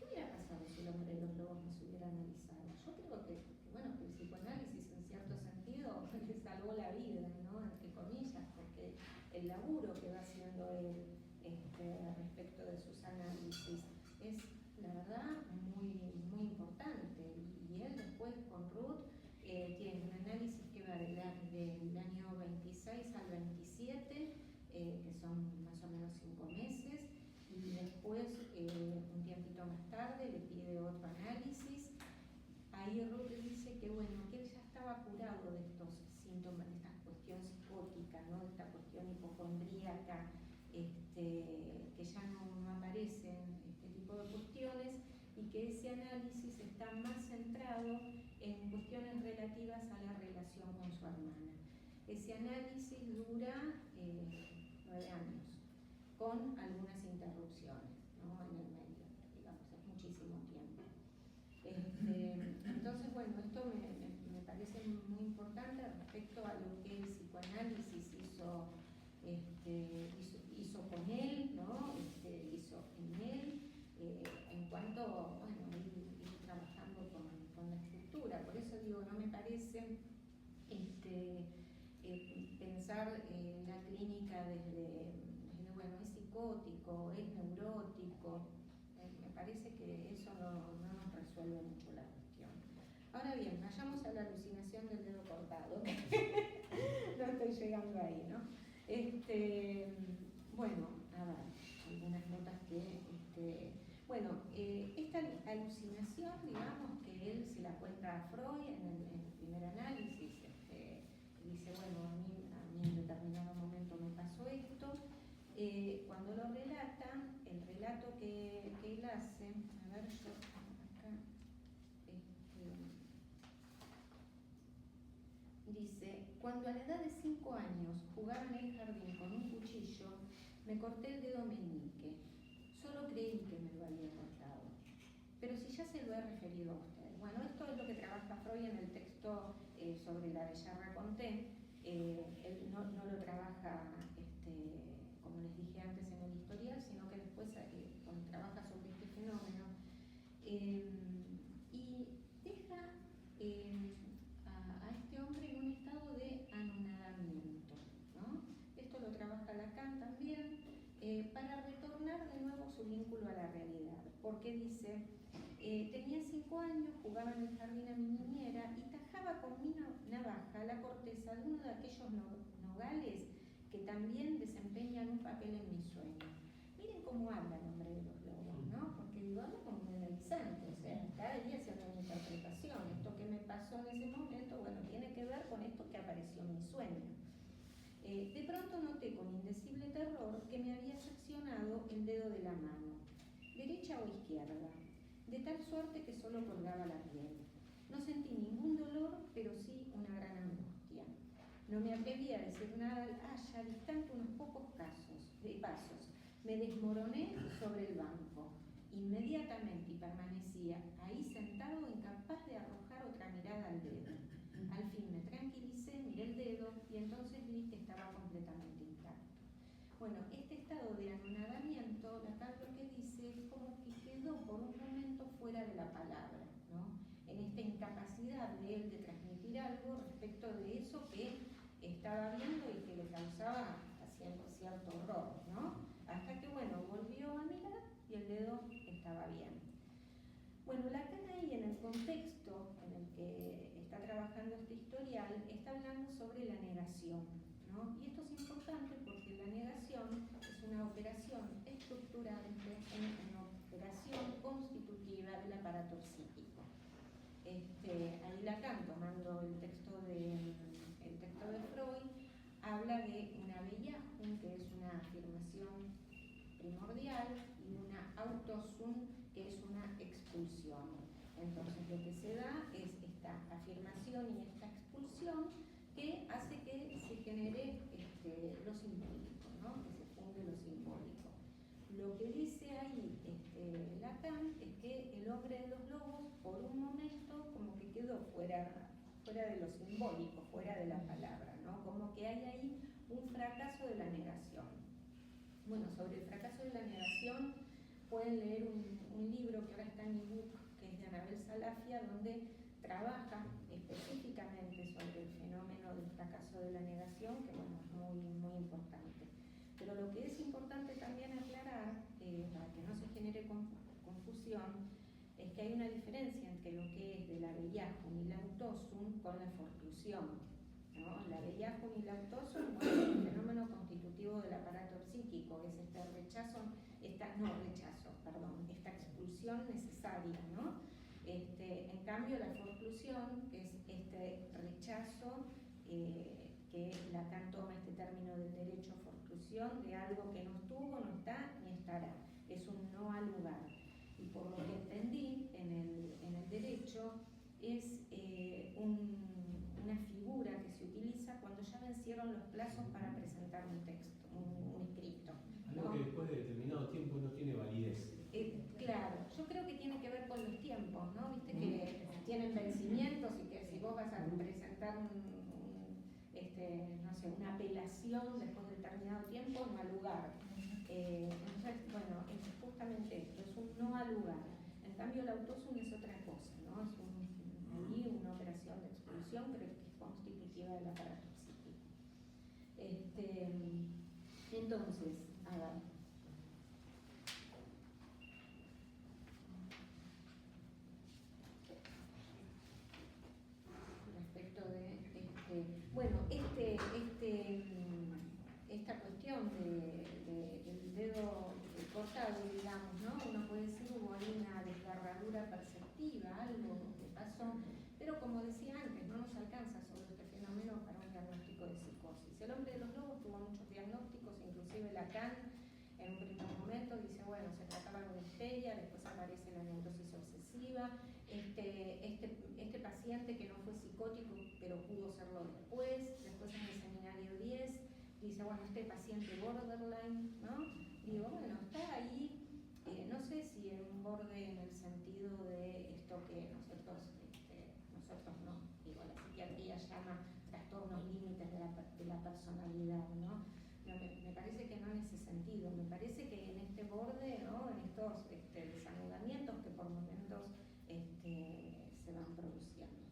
hubiera pasado si el hombre de los lobos nos hubiera analizado? Yo creo que el psicoanálisis en cierto sentido le salvó la vida, ¿no? Entre comillas, porque el laburo que va haciendo él respecto de sus análisis es, la verdad, muy importante. Y él después con Ruth tiene un análisis que va del año 26 al 27, que son más o menos 5 meses, y después, un tiempito más tarde, le pide otro análisis. Ahí Ruth le dice que, que él ya estaba curado de estos síntomas, de esta cuestión psicótica, ¿no? De esta cuestión hipocondríaca, que ya no aparecen este tipo de cuestiones, y que ese análisis está más centrado en cuestiones relativas a la relación con su hermana. Ese análisis dura 9 años, con algunas interrupciones, ¿no? En el medio, digamos, es muchísimo tiempo. Entonces, esto me parece muy importante respecto a lo que el psicoanálisis hizo con él, ¿no? Hizo en él, en cuanto, ir trabajando con la estructura. Por eso digo, no me parece pensar la clínica desde es psicótico, es neurótico. Me parece que eso no nos resuelve mucho la cuestión. Ahora bien, vayamos a la alucinación del dedo cortado. No estoy llegando ahí, ¿no? A ver, algunas notas que... esta alucinación, digamos, que él se la cuenta a Freud en el primer análisis, dice, a mí en determinado momento me pasó esto. Cuando lo relata, el relato que él hace, a a ver, yo acá, dice, cuando a la edad de 5 años jugaba en el jardín con un cuchillo, me corté el dedo meñique. Solo creí que me lo había cortado. Pero si ya se lo he referido a usted. Bueno, esto es lo que trabaja Freud en el texto sobre la Beillarra-Conté. Él no lo trabaja, como les dije antes, en el historial, sino que después cuando trabaja sobre este fenómeno. Y deja a este hombre en un estado de anonadamiento, ¿no? Esto lo trabaja Lacan también, para retornar de nuevo su vínculo a la realidad, porque dice, tenía 5 años, jugaba en el jardín a mi niñera y tajaba con mi navaja la corteza de uno de aquellos nogales que también desempeñan un papel en mi sueño. Miren cómo habla el hombre de los lobos, ¿no? Porque digo, habla como un analizante, o sea, cada día se hace una interpretación. Esto que me pasó en ese momento, bueno, tiene que ver con esto que apareció en mi sueño. De pronto noté con indecible terror que me había seccionado el dedo de la mano, derecha o izquierda, de tal suerte que solo colgaba la piel. No sentí ningún dolor, pero sí una gran angustia. No me atreví a decir nada al haya, distante unos pocos pasos. Me desmoroné sobre el banco, inmediatamente, y permanecía ahí sentado, incapaz de arrojar otra mirada al dedo. Al fin me tranquilicé, miré el dedo y entonces vi que estaba completamente intacto. Bueno, este estado de anonadamiento, Lacan lo que dice es como que quedó por un momento fuera de la palabra, ¿no? En esta incapacidad de él de transmitir algo respecto de eso que estaba viendo y que le causaba cierto horror, ¿no? Hasta que, bueno, volvió a mirar y el dedo estaba bien. Bueno, Lacan ahí, en el contexto en el que está trabajando este historial, está hablando sobre la negación, ¿no? Y esto es importante porque la negación es una operación estructurante, una operación constitutiva del aparato psíquico. Ahí Lacan, tomando el texto de Freud, habla de una Bellahum, que es una afirmación primordial, y una Autosum, que es una expulsión. Entonces lo que se da es esta afirmación y esta expulsión que hace que se genere lo simbólico, ¿no? Que se funde lo simbólico. Lo que dice ahí Lacan es que el hombre de los lobos por un momento como que quedó fuera de lo simbólico, fuera de la palabra, ¿no? Como que hay ahí un fracaso de la negación. Bueno, sobre el fracaso de la negación pueden leer un libro que ahora está en ebook, que es de Anabel Salafia, donde trabaja específicamente sobre el fenómeno del fracaso de la negación, que bueno, es muy, muy importante. Pero lo que es importante también aclarar, para que no se genere confusión, es que hay una diferencia entre lo que es de la Bellahum y la Autosum con la forclusión, ¿no? La Bellahum y la Autosum es un fenómeno constitutivo del aparato psíquico, es esta expulsión necesaria, ¿no? En cambio, la forclusión es este rechazo, que Lacan toma este término del derecho a forclusión, de algo que no estuvo, no está ni estará, es un no al lugar. Y por lo que entendí en el derecho, es una figura que se utiliza cuando ya vencieron los plazos para presentar un texto, un escrito, ¿no? Algo que después de determinado tiempo no tiene validez. Claro, yo creo que tiene que ver con los tiempos, ¿no? Viste que tienen vencimientos y que si vos vas a presentar no sé, una apelación después de determinado tiempo, no al lugar. Entonces, bueno, es justamente esto, es un no al lugar. En cambio, la Autosum es otra cosa, ¿no? Es una operación de expulsión, pero que es constitutiva del aparato psíquico. Entonces, a ver. Respecto de esta cuestión del dedo cortado, digamos, ¿no? Uno puede decir hubo ahí una desgarradura perceptiva, algo que pasó, pero como decía antes, no nos alcanza sobre este fenómeno para un diagnóstico de psicosis. El hombre de los lobos tuvo muchos diagnósticos, inclusive Lacan en un primer momento dice, bueno, se trataba de una histeria, después aparece la neurosis compulsiva, este paciente que no fue psicótico pero pudo serlo después en el seminario 10 dice, bueno, este paciente borderline, ¿no? Digo, bueno, está ahí, no sé si en un borde en el sentido de esto que nosotros no, digo, la psiquiatría llama trastornos límites de la personalidad, ¿no? Me parece que no en ese sentido, me parece que en este borde, ¿no? En estos desanudamientos que por momentos se van produciendo,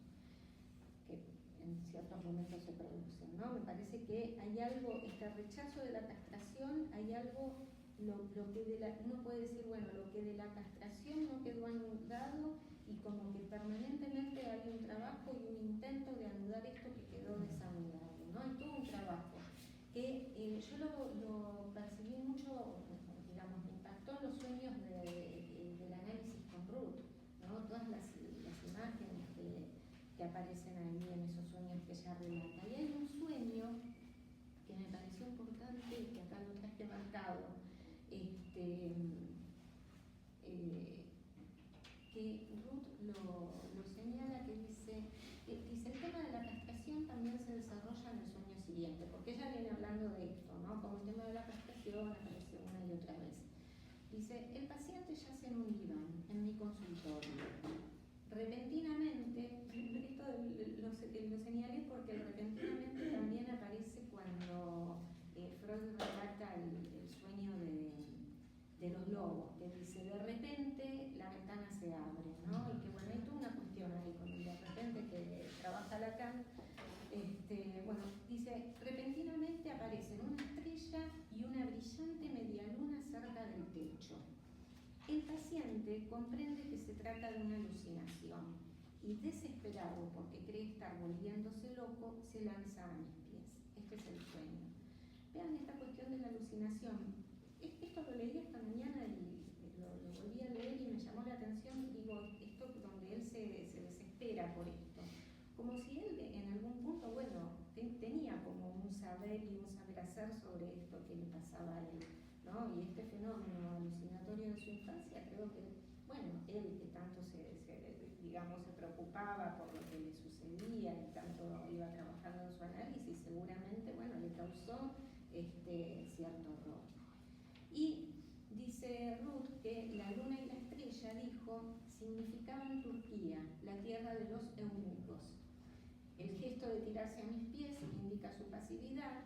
que en ciertos momentos se producen, ¿no? Me parece que hay algo, este rechazo de la castración, hay algo, lo que uno puede decir, bueno, lo que de la castración no quedó anudado y como que permanentemente hay un trabajo y un intento de anudar esto que quedó desanudado, ¿no? Hay todo un trabajo que yo lo percibí mucho, digamos, me impactó en los sueños del análisis con Ruth, ¿no? Todas las imágenes que aparecen ahí en esos sueños que ella relata. Y hay un sueño que me pareció importante y que acá lo traje marcado, que Ruth lo señala, que dice el tema de la castración también se desarrolla en el sueño siguiente, porque ella viene hablando de esto, ¿no? Como el tema de la castración aparece una y otra vez. Dice, el paciente yace en un diván, en mi consultorio. Repentinamente, esto lo señalé porque repentinamente también aparece cuando Freud relata el sueño de los lobos, que dice, de repente la ventana se abre, ¿no? Y que bueno, hay toda una cuestión ahí con el de repente que trabaja Lacan. Bueno, dice, repentinamente aparecen una estrella y una brillante medialuna cerca del techo. El paciente comprende que se trata de una alucinación y, desesperado porque cree estar volviéndose loco, se lanza a mis pies. Este es el sueño. Vean esta cuestión de la alucinación. Esto lo leí esta mañana y lo volví a leer y me llamó la atención. Digo, esto donde él se desespera por esto. Como si él en algún punto, bueno, tenía como un saber y un saber hacer sobre esto que le pasaba a él, ¿no? Y este fenómeno alucinatorio de su infancia, creo que, bueno, él que tanto digamos, se preocupaba por lo que le sucedía y tanto iba trabajando en su análisis, seguramente, bueno, le causó cierto horror. Y dice Ruth que la luna y la estrella, dijo, significaban Turquía, la tierra de los eunucos. El gesto de tirarse a mis pies indica su pasividad.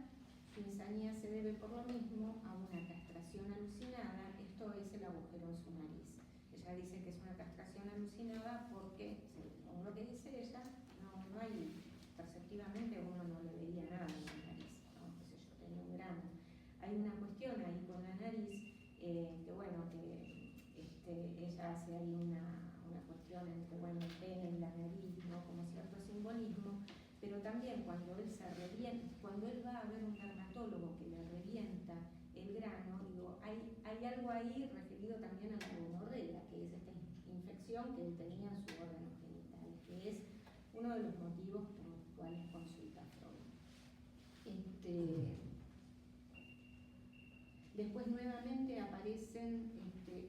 Su insanía se debe por lo mismo a una castración alucinada, esto es el agujero en su nariz. Ella dice que es una castración alucinada porque, según lo que dice ella, no hay, perceptivamente uno no le veía nada en la nariz, ¿no? Qué sé yo, tenía un grano. Hay una cuestión ahí con la nariz, que bueno, que ella hace ahí una cuestión entre, bueno, el pene y la nariz, ¿no? Como cierto simbolismo. Pero también cuando él cuando él va a ver un dermatólogo que le revienta el grano, digo, hay algo ahí referido también a la gonorrea, que es esta infección que él tenía en su órgano genital, que es uno de los motivos por los cuales consulta a Freud. Después nuevamente aparecen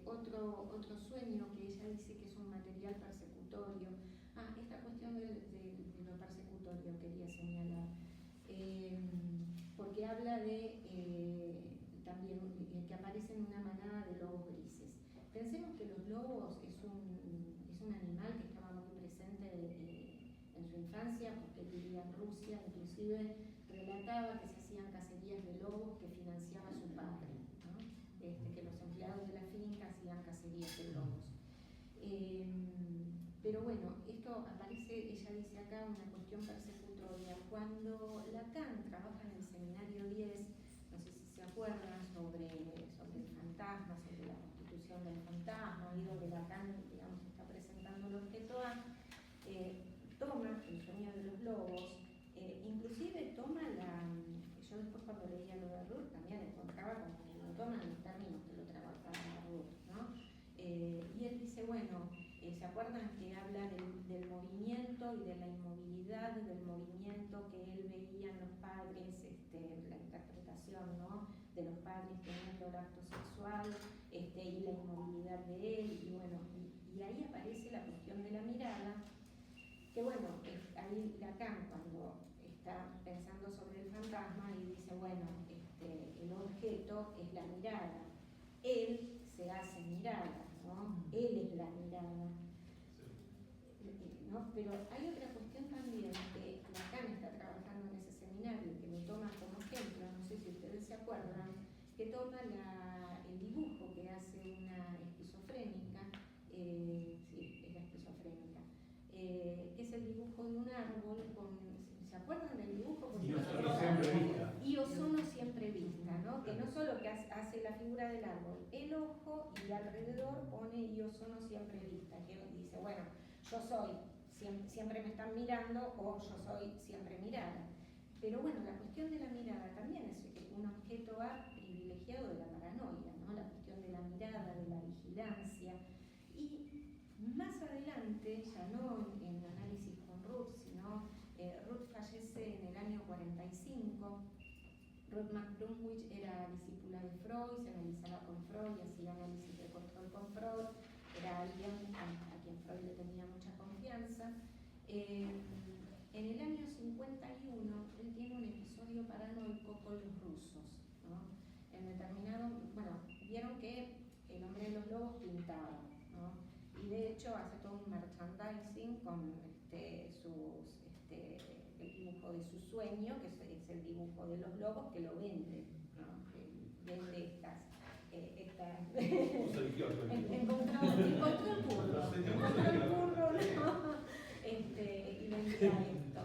otro sueño que ella dice que es un material persecutorio. Esta cuestión de lo persecutorio quería señalar, porque habla de también que aparece en una manada de lobos grises. Pensemos que los lobos es un animal que estaba muy presente en su infancia, porque él vivía en Rusia, inclusive relataba que se hacían cacerías de lobos que financiaba su padre, ¿no? Que los empleados de la finca hacían cacerías de lobos. Pero bueno, esto aparece, ella dice acá, una cuestión persecutoria. Cuando Lacan trabaja en el seminario 10, no sé si se acuerdan, sobre el fantasma, sobre la constitución del fantasma, y donde Lacan, digamos, está presentando el objeto A, toma el sueño de los lobos, inclusive toma yo después cuando leía lo de Ruth también encontraba como que lo toman en los términos que lo trabajaba Ruth, ¿no? Y él dice, bueno, ¿se acuerdan que habla del movimiento y de la inmovilidad del movimiento que él veía en los padres, la interpretación, ¿no?, de los padres teniendo el acto sexual, y la inmovilidad de él, y bueno, y ahí aparece la cuestión de la mirada, que bueno, ahí Lacan cuando está pensando sobre el fantasma y dice, bueno, el objeto es la mirada, él se hace mirada, ¿no? Él es la mirada, ¿no? Pero hay otra cuestión también que Lacan está trabajando en ese seminario, que lo toma como ejemplo, no sé si ustedes se acuerdan, que toma el dibujo que hace una esquizofrénica, sí, es la esquizofrénica, que es el dibujo de un árbol con... ¿Se acuerdan del dibujo? Y Ozono siempre vista. Y Ozono siempre vista, ¿no? Que no solo que hace la figura del árbol, el ojo y alrededor pone y Ozono siempre vista, que dice, bueno, yo soy, siempre me están mirando o yo soy siempre mirada. Pero bueno, la cuestión de la mirada también es un objeto privilegiado de la paranoia, ¿no? La cuestión de la mirada, de la vigilancia. Y más adelante, ya no en análisis con Ruth, sino Ruth fallece en el año 45. Ruth McBlumwich era discípula de Freud, se analizaba con Freud y hacía análisis de control con Freud. Era alguien a quien Freud le tenía mucha confianza. En el año 51, él tiene un episodio paranoico con los rusos, ¿no? En determinado, bueno, vieron que el hombre de los lobos pintaba, ¿no? Y de hecho hace todo un merchandising con el dibujo de su sueño, que es el dibujo de los lobos, que lo vende, ¿no? Que vende estas encontró el burro, ¿no? Y vendía esto.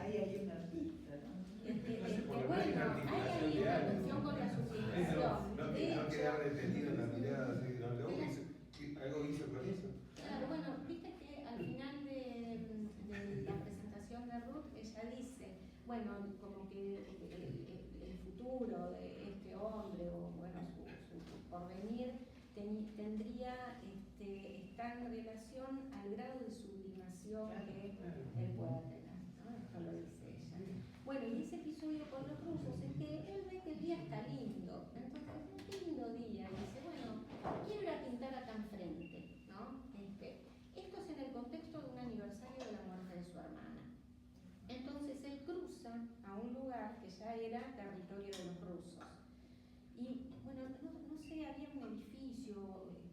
Ahí hay una pista, ¿no? Bueno, hay una cuestión con la sublimación. No quedar detenido en la mirada así, algo hizo con eso. Claro, bueno, viste que al final de la presentación de Ruth, ella dice, bueno, como que el futuro de este hombre, o bueno, su porvenir, tendría estar en relación al grado de sublimación que él pueda tener, ¿no? Esto lo dice ella. Bueno, y ese episodio con los rusos es que él ve que el día está lindo, entonces qué lindo día, y dice, bueno, quiero ir a pintar acá enfrente, ¿no? Esto es en el contexto de un aniversario de la muerte de su hermana. Entonces él cruza a un lugar que ya era territorio de los rusos. Y bueno, no sé, había un edificio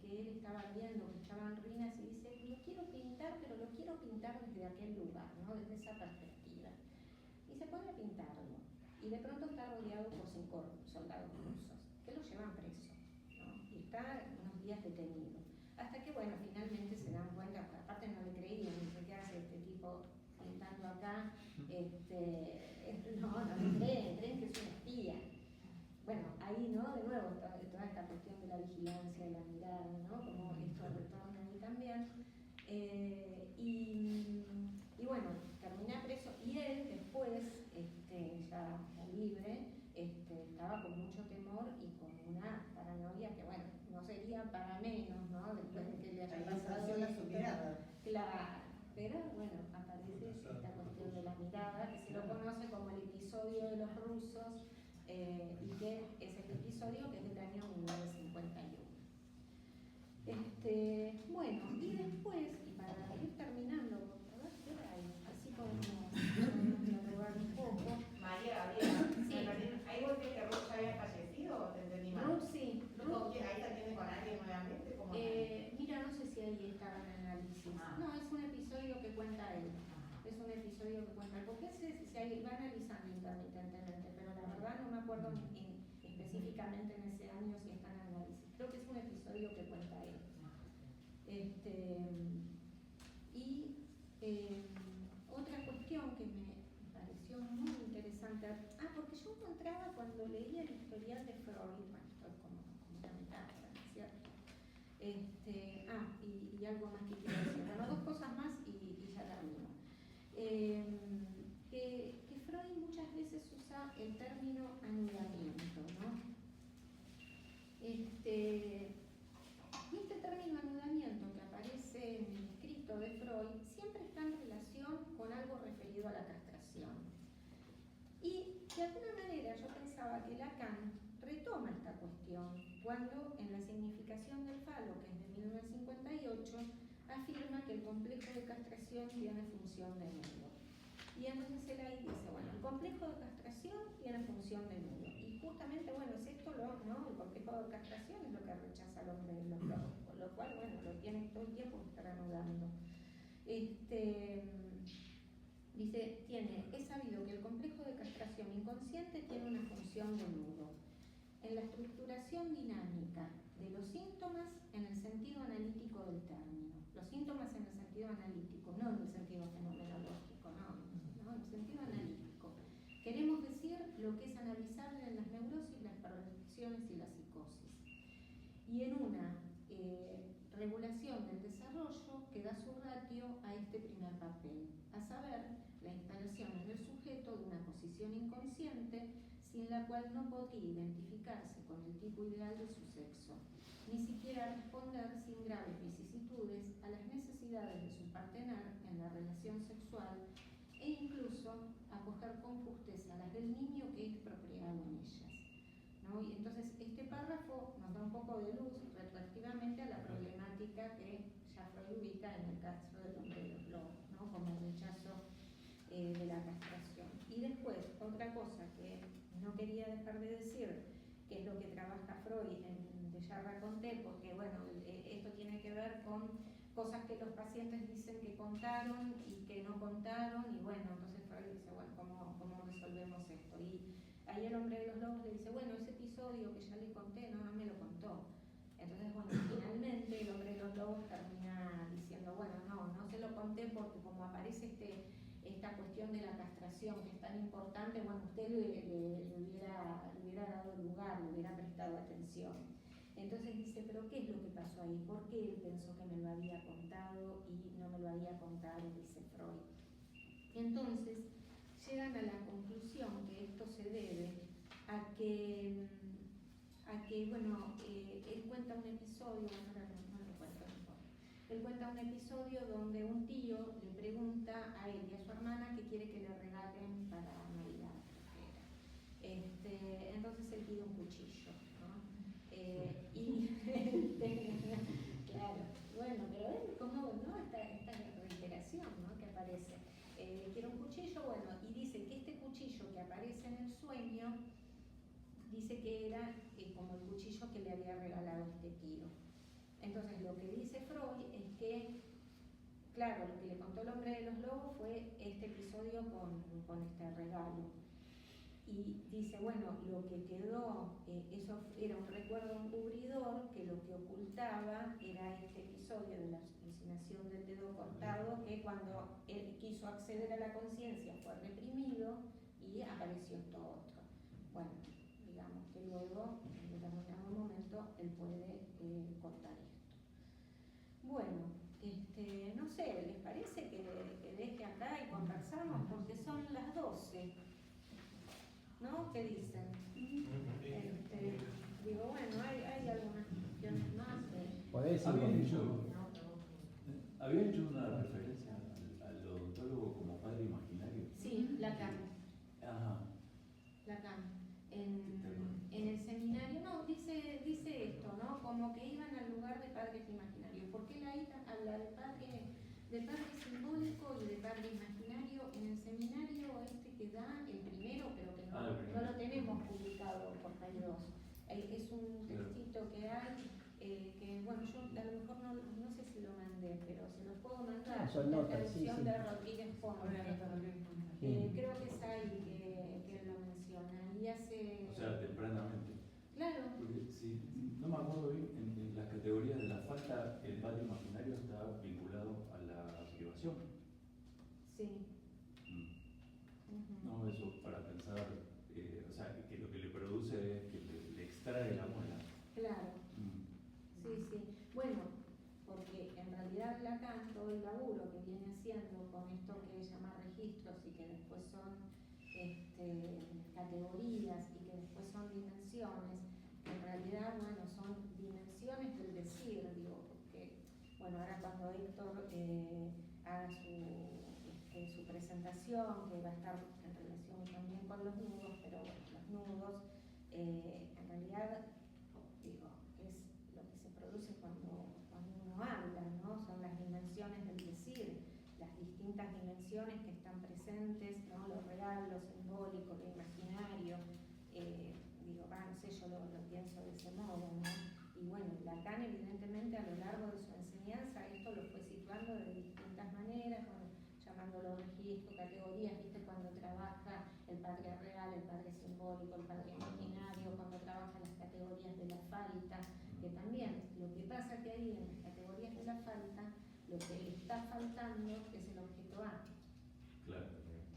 que él estaba viendo, que estaba en ruinas, y dice, lo quiero pintar, pero lo quiero pintar desde aquel lugar, ¿no? Desde esa perspectiva. Y se pone a pintarlo. Y de pronto está rodeado por 5 soldados rusos, que lo llevan preso, ¿no? Y está unos días detenido. Hasta que, bueno, finalmente se dan cuenta, aparte no le creían, dice, ¿qué hace este tipo pintando acá? No le creen que es un espía. Bueno, ahí, ¿no? De nuevo, toda esta cuestión de la vigilancia, de la mirada, ¿no? Como esto retorna ahí también. Y bueno, termina preso, y él después, ya libre, estaba con mucho temor y con una paranoia que, bueno, no sería para menos, ¿no? Después de que le haya pasado la mirada. Claro, pero bueno, aparece esta cuestión de la mirada, que se lo conoce como el episodio de los rusos, y que es el episodio que es del año 1951. Bueno, y después, y para ir terminando, a ver qué hora hay, así podemos dialogar un poco. María, Sí. ¿ahí vos crees que Ruth ya había fallecido o te entendí mal? Ruth, sí. ¿Con quién? ¿Ahí se atiende con alguien nuevamente? ¿Cómo Mira, no sé si ahí estaba en el análisis. No, es un episodio que cuenta él. Es un episodio que cuenta él. Porque se va analizando intermitentemente, pero la verdad no me acuerdo específicamente en ese año si está en análisis. Creo que es un episodio que cuenta él. Otra cuestión que me pareció muy interesante, porque yo encontraba cuando leía el historial de Freud, bueno, esto es como una metáfora, ¿no es cierto? Y algo más que quiero decir, bueno, 2 cosas más y ya termino. Que Freud muchas veces usa el término anudamiento, ¿no? Y este término anudamiento que aparece en el escrito de Freud siempre está en relación con algo referido a la castración. Y de alguna manera yo pensaba que Lacan retoma esta cuestión, cuando en la significación del falo, que es de 1958, afirma que el complejo de castración tiene función de nudo. Y entonces él ahí dice, bueno, el complejo de castración tiene función de nudo. Y justamente, bueno, es esto, ¿no? El complejo de castración es lo que rechaza el hombre de los lobos, por lo cual, bueno, lo tiene todo el tiempo que estar anudando. Dice, es sabido que el complejo de castración inconsciente tiene una función de nudo. En la estructuración dinámica de los síntomas en el sentido analítico del término. Los síntomas en el sentido analítico, no en el sentido fenomenológico, no, en el sentido analítico. Queremos decir lo que es analizable en las neurosis, las perversiones y la psicosis. Y en una regulación del desarrollo que da su ratio a este primer papel, a saber, la instalación en el sujeto de una posición inconsciente sin la cual no podría identificarse con el tipo ideal de su sexo, ni siquiera responder sin graves vicisitudes a las necesidades de su partener en la relación sexual e incluso acoger con justeza las del niño que es procreado en ellas, ¿no? Y entonces este párrafo nos da un poco de luz retroactivamente a la problemática que ya Freud ubica en el caso del hombre de los lobos, ¿no? Como el rechazo de la castración. Y después, otra cosa que no quería dejar de decir, que es lo que trabaja Freud en De ya raconté, porque bueno, esto tiene que ver con cosas que los pacientes dicen que contaron y que no contaron, y bueno, entonces Freud dice, bueno, ¿cómo resolvemos esto? Y ahí el hombre de los lobos le dice, bueno, ese episodio que ya le conté, no me lo contó. Entonces, bueno, finalmente el hombre de los lobos termina diciendo, bueno, no se lo conté porque como aparece esta cuestión de la castración que es tan importante, bueno, usted le hubiera dado lugar, le hubiera prestado atención. Entonces dice, pero ¿qué es lo que pasó ahí? ¿Por qué él pensó que me lo había contado y no me lo había contado? Dice Freud. Entonces llegan a la conclusión que esto se debe a que bueno, él cuenta un episodio, bueno, no lo cuento, él cuenta un episodio donde un tío le pregunta a él y a su hermana que quiere que le regalen para Navidad. Entonces él pide un cuchillo, ¿no? Claro, bueno, pero ven cómo, ¿no? Esta reiteración, ¿no? Que aparece. Quiere un cuchillo, bueno, y dice que este cuchillo que aparece en el sueño, dice que era como el cuchillo que le había regalado este tío. Entonces lo que dice Freud es que, claro, lo que le contó el hombre de los lobos fue este episodio con este regalo. Y dice, bueno, lo que quedó, eso era un recuerdo encubridor que lo que ocultaba era este episodio de la alucinación del dedo cortado, que cuando él quiso acceder a la conciencia fue reprimido y apareció esto otro. Bueno, digamos que luego, en determinado momento, él puede contar esto. Bueno, no sé, ¿les parece que deje acá y conversamos? Porque son las 12. ¿No? ¿Qué dicen? Digo, bueno, hay algunas cuestiones más. ¿Podés ¿Había hecho una referencia al odontólogo como padre imaginario? Sí, Lacan. Ajá. Lacan. En el seminario, no, dice esto, ¿no? Como que iban al lugar de padres imaginarios. ¿Por qué la ITA habla de padre simbólico y de padre imaginario? En el seminario que da el primero, pero que no lo tenemos publicado por Paidós. Es un textito que hay, que bueno, yo a lo mejor no sé si lo mandé, pero se los puedo mandar. Son la notas, traducción sí. de Rodríguez Ponte. Creo que es ahí que lo menciona. Y hace... O sea, tempranamente. Claro. Porque si no me acuerdo bien, en las categorías de la falta, el padre imaginario está vinculado a la privación. Sí. No, eso para pensar, o sea, que lo que le produce es que le extrae la muela. Claro. Sí. Bueno, porque en realidad Lacan, todo el laburo que viene haciendo con esto que llama registros y que después son categorías y que después son dimensiones, en realidad, bueno, son dimensiones del decir, digo, porque, bueno, ahora cuando Héctor haga su presentación, que va a estar en relación también con los nudos, pero bueno, los nudos, en realidad, digo, bueno, Lacan evidentemente a lo largo de su enseñanza esto lo fue situando de distintas maneras, bueno, llamándolo registro, categorías, viste, cuando trabaja el padre real, el padre simbólico, el padre imaginario, cuando trabaja las categorías de la falta, que también lo que pasa que ahí en las categorías de la falta, lo que le está faltando es el objeto A, Claro.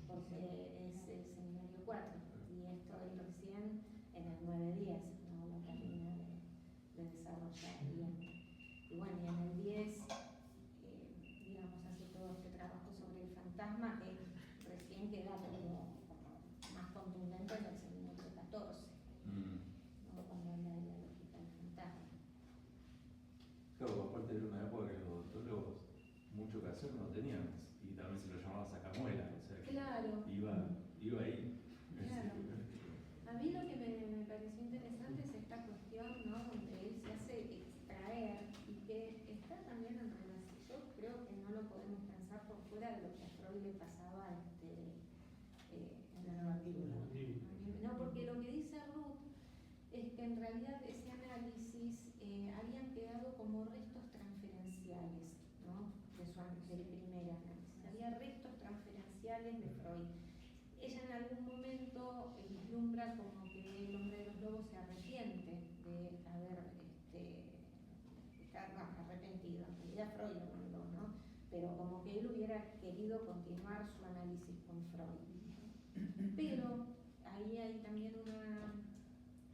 porque es el seminario 4, y esto es recién en el 9-10, no lo termina de desarrollar bien. Y bueno, y en el 10, digamos, hace todo este trabajo sobre el fantasma que recién queda como más contundente en el seminario 14, ¿no? Cuando habla de la lógica del fantasma. Claro, aparte era una época que los odontólogos mucho que hacer no tenían, y también se lo llamaba sacamuela, o sea que Claro. iba ahí. Claro. A mí lo que me pareció interesante es esta cuestión, ¿no? Donde él se hace extraer y que está también en relación. Yo creo que no lo podemos pensar por fuera de lo que a Freud le pasaba en la mandíbula. No, porque lo que dice Ruth es que en realidad ese análisis habían quedado como restos transferenciales, ¿no? Del primer análisis. Había restos transferenciales de Freud. Ella en algún momento vislumbra como que el hombre de los lobos se arrepiente de haber arrepentido, en realidad Freud lo mandó, ¿no? Pero como que él hubiera querido continuar su análisis con Freud. Pero ahí hay también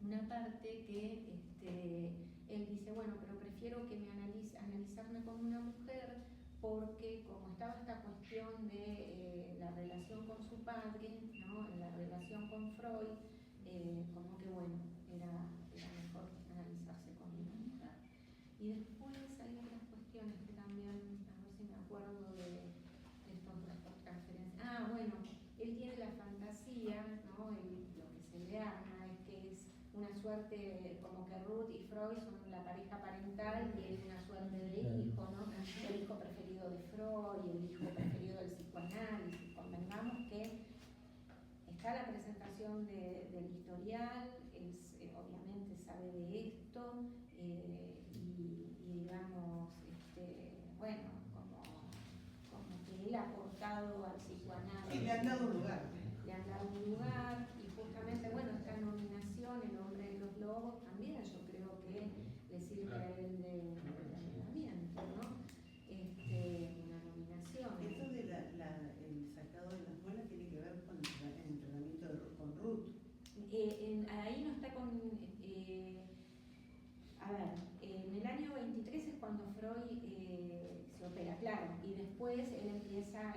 una parte que él dice, bueno, pero prefiero que me analizarme con una mujer, porque como estaba esta cuestión de la relación con su padre, ¿no? En la relación con Freud, como que bueno, era mejor analizarse con una mujer. Y después hay otras cuestiones que también, a ver si me acuerdo de estos restos transferencias. Ah, bueno, él tiene la fantasía, ¿no? Lo que se le arma es que es una suerte, como que Ruth y Freud son la pareja parental y él una suerte de hijo, ¿no? El hijo preferido de Freud y el hijo preferido del psicoanálisis. Convengamos que está la presentación del historial, él obviamente sabe de esto, y digamos, bueno, como que él ha aportado al psicoanálisis. Y le han dado un lugar. Le han dado un lugar, y justamente, bueno, esta nominación, El hombre de los lobos, también yo creo que le sirve a él de entrenamiento, ¿no? Una nominación. Esto de el sacado de las muelas tiene que ver con el entrenamiento con Ruth. Ahí no está con... a ver, en el año 23 es cuando Freud se opera, claro, y después él empieza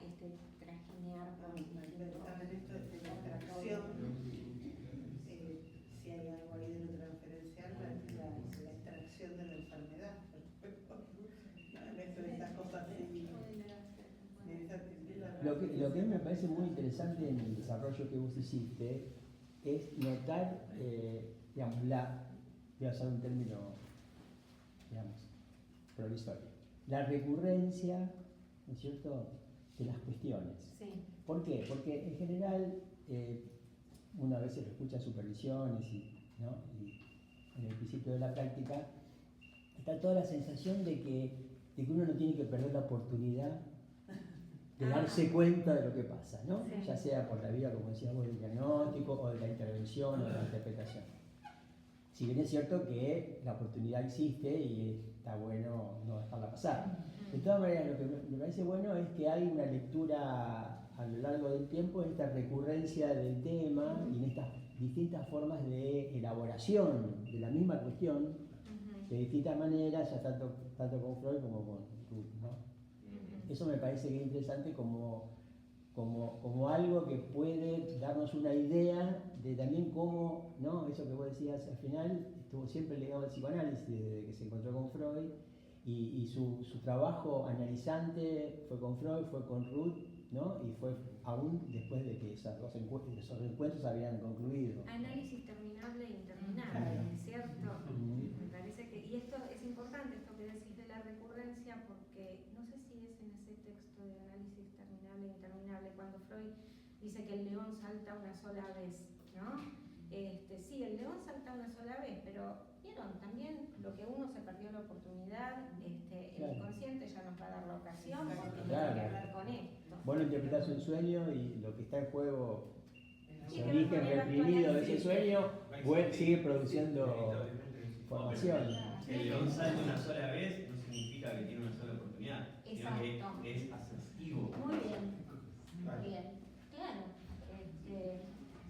este trajinear por También esto de la extracción, si hay algo ahí de lo transferencial, la extracción de la enfermedad. Estas cosas así. Lo que a mí me parece muy interesante en el desarrollo que vos hiciste es notar, digamos, voy a usar un término, digamos, provisorio, la recurrencia, ¿no es cierto?, de las cuestiones. Sí. ¿Por qué? Porque en general uno a veces escucha supervisiones ¿no? Y en el principio de la práctica está toda la sensación de que uno no tiene que perder la oportunidad de darse cuenta de lo que pasa, ¿no? Sí. Ya sea por la vía, como decíamos, del diagnóstico o de la intervención o de la interpretación. Si bien es cierto que la oportunidad existe y está bueno no dejarla pasar. De todas maneras, lo que me parece bueno es que hay una lectura a lo largo del tiempo, en esta recurrencia del tema y en estas distintas formas de elaboración de la misma cuestión, de distintas maneras, ya tanto con Freud como con Ruth, ¿no? Eso me parece que es interesante como algo que puede darnos una idea de también cómo, ¿no? Eso que vos decías al final, estuvo siempre ligado al psicoanálisis desde que se encontró con Freud, y su trabajo analizante fue con Freud, fue con Ruth, ¿no? Y fue aún después de que esos encuentros habían concluido. Análisis terminable e interminable, ¿cierto? Me parece que, y esto es importante, esto que decís de la recurrencia, porque no sé si es en ese texto de análisis terminable e interminable, cuando Freud dice que el león salta una sola vez, ¿no? Sí, el león salta una sola vez, pero vieron también lo que uno se perdió la oportunidad, el Claro. inconsciente ya nos va a dar la ocasión porque Claro. tiene que ver con esto. Vos lo interpretás un sueño y lo que está en juego, Sí, su que origen no puede reprimido de ese actualizar. sueño, sigue produciendo formación. Que el león salta una sola vez no significa que tiene una sola oportunidad, sino Exacto. que es asertivo. Muy bien, muy bien, claro.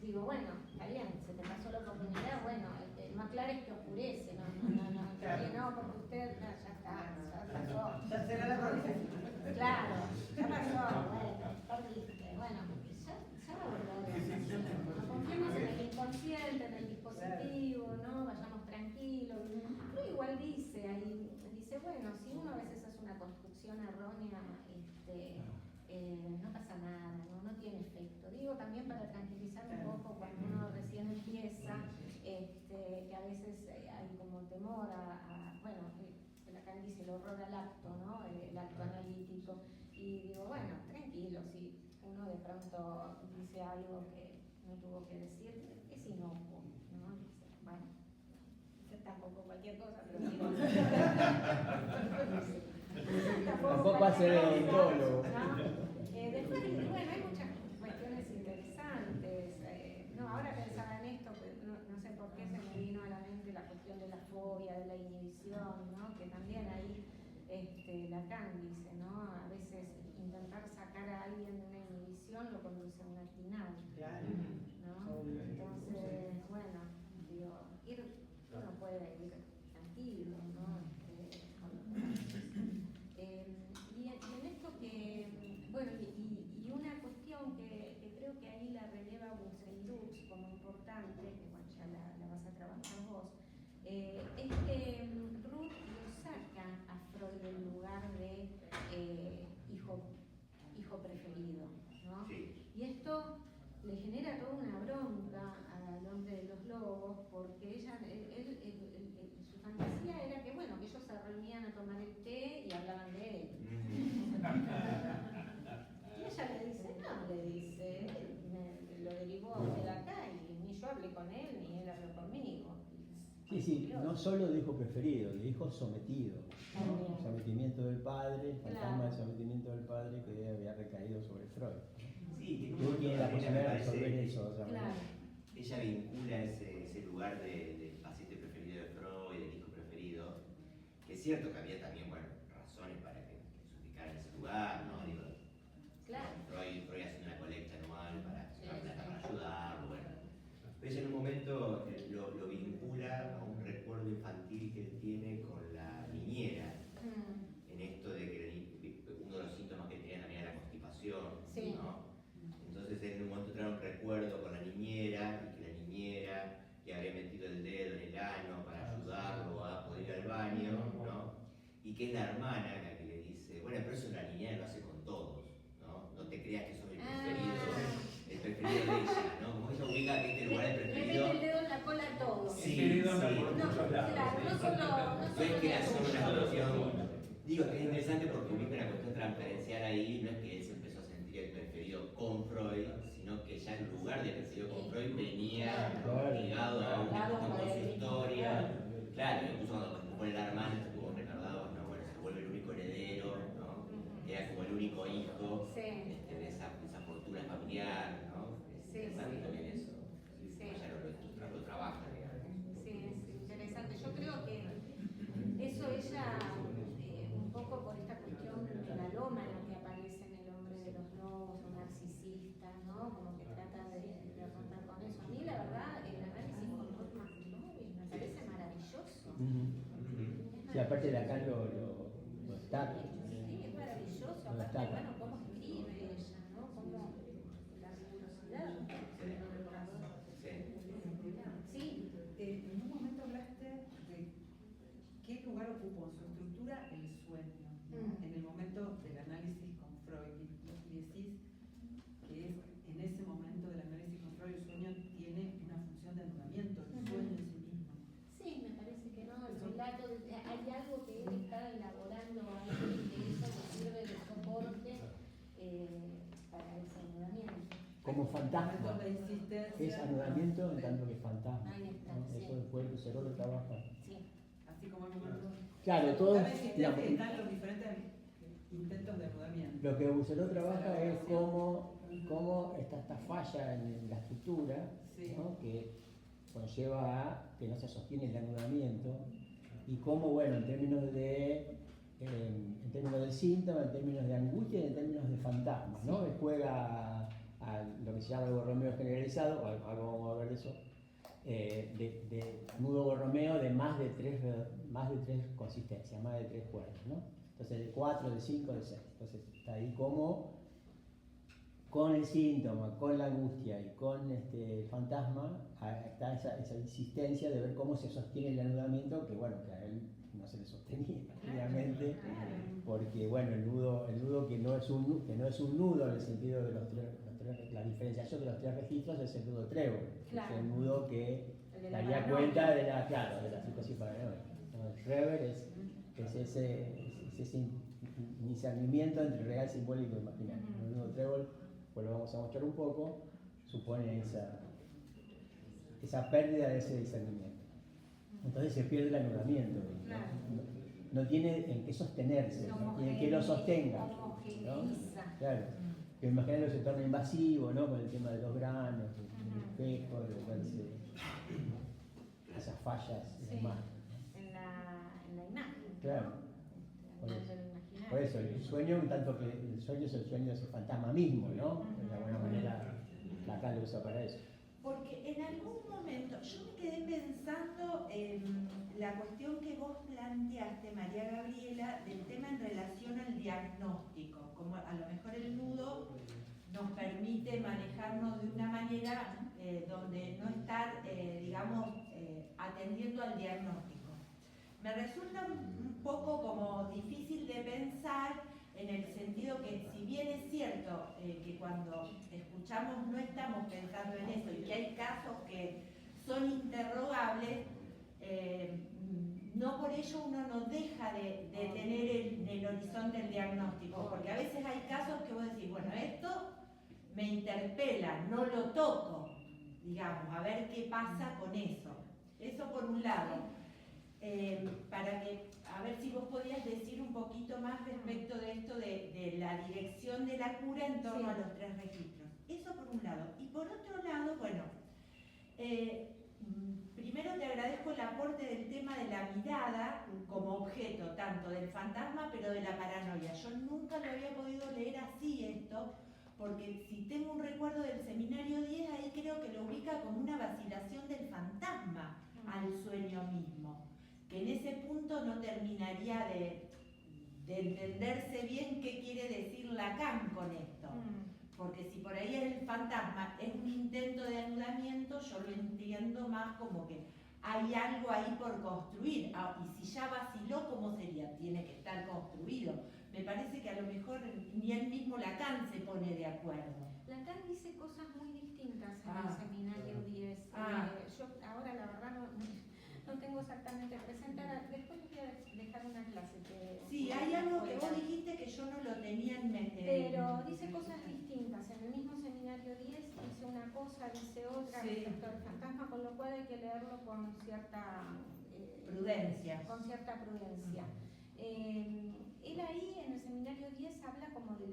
Digo, bueno, está bien, se te pasó la oportunidad, bueno, más claro es que oscurece, no, porque usted, no, ya está, ya pasó. Ya será la próxima. Claro, ya pasó, bueno, perdiste, bueno, ya va a volver. Confiemos en el inconsciente, en el dispositivo, ¿no? Vayamos tranquilos. Pero igual dice ahí, dice, bueno, si uno a veces hace una construcción errónea, no pasa nada, no tiene efecto. Digo también para tranquilizar un poco cuando uno recién empieza, que a veces hay como temor bueno, acá dice el horror al acto, ¿no? El acto analítico. Y digo, bueno, tranquilo, si uno de pronto dice algo que no tuvo que decir, es inocuo, ¿no? Dice, bueno, tampoco cualquier cosa, pero digo, Tampoco hacer el odontólogo. ¿no? Después, bueno, hay muchas cuestiones interesantes. No, ahora pensaba en esto, pues, no sé por qué se me vino a la mente la cuestión de la fobia, de la inhibición, ¿no? Que también ahí Lacan dice, ¿no? A veces intentar sacar a alguien de una inhibición lo conduce a una final, Claro. ¿no? Entonces, bueno, digo, uno puede ir tranquilo, ¿no? Y en esto que, bueno, y una cuestión que creo que ahí la releva Buceirux como importante, que bueno, ya la vas a trabajar vos, es que Ruth lo saca a Freud del lugar de hijo preferido, ¿no? Sí. Y esto le genera toda una bronca al hombre de los lobos, porque su fantasía era que, bueno, que ellos se reunían a tomar el té y hablaban de él. Y ella le dice, no, le dice, lo derivó a usted acá y ni yo hablé con él, ni él habló conmigo. Sí, no solo de hijo preferido, de hijo sometido. ¿No? El sometimiento del padre, el fantasma del sometimiento del padre que había recaído sobre Freud. Sí, que Tú tienes la también posibilidad de me parece resolver que eso de otra manera. Claro. ella vincula ese lugar del paciente preferido de Freud, del hijo preferido, que es cierto que había también, bueno, razones para que se ubicara en ese lugar, ¿no? Digo, Claro. Freud haciendo una colecta anual para plata para ayudarlo, bueno. Pero ella en un momento lo vincula a un recuerdo infantil que él tiene con la niñera, en esto de que uno de los síntomas que tenía también era la constipación, Sí. ¿no? Entonces él en un momento trae un recuerdo con la niñera, y que la niñera le había metido el dedo en el ano para ayudarlo a poder ir al baño, ¿no? Y que es la hermana la que le dice, bueno, pero eso la niñera lo hace con todos, ¿no? No te creas que sos el preferido de ella, ¿no? Como ella ubica que este lugar es Le preferido. mete el dedo en la cola a todos. Sí, Querido, sí. por No, muchos lados. claro, no solo No es que era solo una tuyo. cuestión. Digo que es interesante porque ubica una cuestión transferencial ahí, no es que él se empezó a sentir el preferido con Freud, sino que ya en lugar de preferido con Freud venía ligado a una cuestión con su historia. Claro, incluso cuando pone la hermana, estuvo recordado, ¿no? Bueno, se vuelve el único heredero, ¿no? Era como el único hijo Sí. de esa fortuna familiar, ¿no? Es Sí, interesante sí. también eso. Sí. Ella lo trabaja, digamos. Sí, es interesante. Yo creo que eso ella, un poco por esta cuestión melómana que aparece en El hombre de los lobos, un narcisista, ¿no? Como que trata de romper con eso. A mí, la verdad, el análisis con Ruth McLovin me parece maravilloso. Sí, aparte Lacan lo destaca. Sí, es maravilloso. Lo Aparte, destaca. bueno, cómo escribe ella, ¿no? Cómo la rigurosidad. Sí. En un momento hablaste de qué lugar ocupa en su estructura el sueño, ¿no? En el momento del análisis con Freud, y decís que es en ese momento del análisis con Freud el sueño tiene una función de anulamiento, el sueño en sí mismo. Sí, me parece que no, el relato, hay algo que él está elaborando ahí, que eso le sirve de soporte como fantasma. Momentos de insistencia. Es anudamiento en tanto que fantasma. Ahí está, ¿no? sí. Eso después el cerebro trabaja. Sí. Así como hemos hablado. Claro, todos, Cada insistencia digamos, están los diferentes intentos de anudamiento. lo que Bucerot trabaja es cómo está esta falla en la estructura, Sí. ¿no? Que conlleva a que no se sostiene el anudamiento, y cómo, bueno, en términos del síntoma, en términos de angustia y en términos de fantasmas, ¿no? Sí. Juega a lo que se llama el borromeo generalizado, algo vamos a ver de eso, de nudo borromeo de más de tres consistencias, más de 3 cuerdas, ¿no? Entonces de 4, de 5, de 6. Entonces está ahí como con el síntoma, con la angustia y con el fantasma, está esa insistencia de ver cómo se sostiene el anudamiento, que bueno, que a él no se le sostenía, obviamente, porque bueno, el nudo que no es un nudo en el sentido de la diferenciación de los 3 registros es el nudo trébol, Claro. es el nudo que El de la daría paranoia. cuenta de la psicosis paranoica, ¿no? El rever es ese discernimiento entre real, simbólico e imaginario. El nudo trébol, pues lo vamos a mostrar un poco, supone esa pérdida de ese discernimiento. Entonces se pierde el anudamiento, Claro. no tiene en qué sostenerse, no tiene que lo sostenga, ¿no? Homogeniza. Claro, que imaginario se torna invasivo, ¿no? Con el tema de los granos, del espejo, de verse esas fallas y Sí. demás. En la imagen. Claro. ¿No? Por En eso. el imaginario. Por eso, el sueño, en tanto que el sueño es el sueño de ese fantasma mismo, ¿no? De alguna manera, Lacan lo usa para eso. Porque en algún momento yo me quedé pensando en la cuestión que vos planteaste, María Gabriela, del tema en relación al diagnóstico, como a lo mejor el nudo nos permite manejarnos de una manera donde no estar, digamos, atendiendo al diagnóstico. Me resulta un poco como difícil de pensar en el sentido que, si bien es cierto que cuando escuchamos no estamos pensando en eso y que hay casos que son interrogables, no por ello uno no deja de tener en el horizonte el diagnóstico, porque a veces hay casos que vos decís, bueno, esto me interpela, no lo toco, digamos, a ver qué pasa con eso. Eso por un lado. Para que, a ver si vos podías decir un poquito más respecto de esto de la dirección de la cura en torno a los 3 registros. Eso por un lado. Y por otro lado, bueno, primero te agradezco el aporte del tema de la mirada como objeto, tanto del fantasma pero de la paranoia. Yo nunca lo había podido leer así esto, porque si tengo un recuerdo del seminario 10, ahí creo que lo ubica como una vacilación del fantasma al sueño mismo, que en ese punto no terminaría de entenderse bien qué quiere decir Lacan con esto. Porque si por ahí el fantasma es un intento de anudamiento, yo lo entiendo más como que hay algo ahí por construir. Y si ya vaciló, ¿cómo sería? Tiene que estar construido. Me parece que a lo mejor ni él mismo Lacan se pone de acuerdo. Lacan dice cosas muy distintas en el seminario 10. Yo ahora la verdad no tengo exactamente presentada. Después les voy a dejar una clase que... Sí, hay algo que vos dijiste que yo no lo tenía en mente. Pero dice cosas distintas. En el mismo seminario 10 dice una cosa, dice otra respecto al fantasma, con lo cual hay que leerlo con cierta prudencia. Él ahí en el seminario 10 habla como de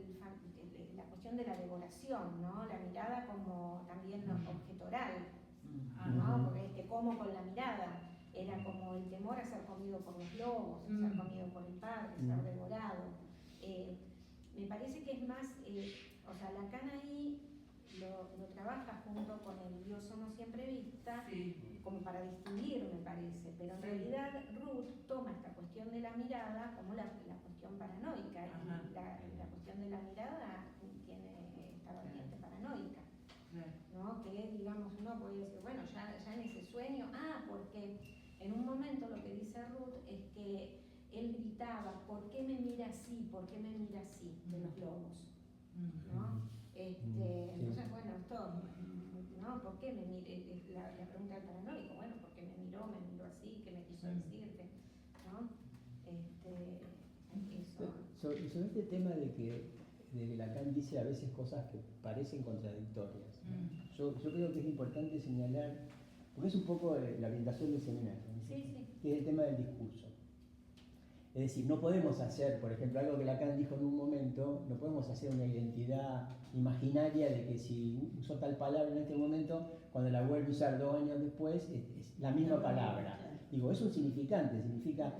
la cuestión de la devoración, ¿no? La mirada como también objetoral, ¿no? Porque te como con la mirada. Era como el temor a ser comido por los lobos, a ser comido por el padre, ser devorado. Me parece que es más, o sea, Lacan ahí lo trabaja junto con el Dios no siempre vista, como para distinguir, me parece, pero en realidad Ruth toma esta cuestión de la mirada como la cuestión paranoica, y la cuestión de la mirada tiene esta variante paranoica, ¿no? Que digamos, uno puede decir, bueno, ya en ese sueño, porque en un momento lo que dice Ruth es que él gritaba, ¿por qué me mira así? ¿Por qué me mira así? De los lobos, ¿no? Entonces, bueno, esto, ¿no? ¿Por qué me mira? La pregunta del paranoico, bueno, ¿por qué me miró así? ¿Qué me quiso decirte? ¿No? Eso. Sobre este tema de que de que Lacan dice a veces cosas que parecen contradictorias. Yo creo que es importante señalar, porque es un poco la orientación del seminario, ¿no? Que es el tema del discurso. Es decir, no podemos hacer, por ejemplo, algo que Lacan dijo en un momento, no podemos hacer una identidad imaginaria de que si uso tal palabra en este momento, cuando la vuelvo a usar 2 años después, es la misma palabra. Digo, es un significante, significa,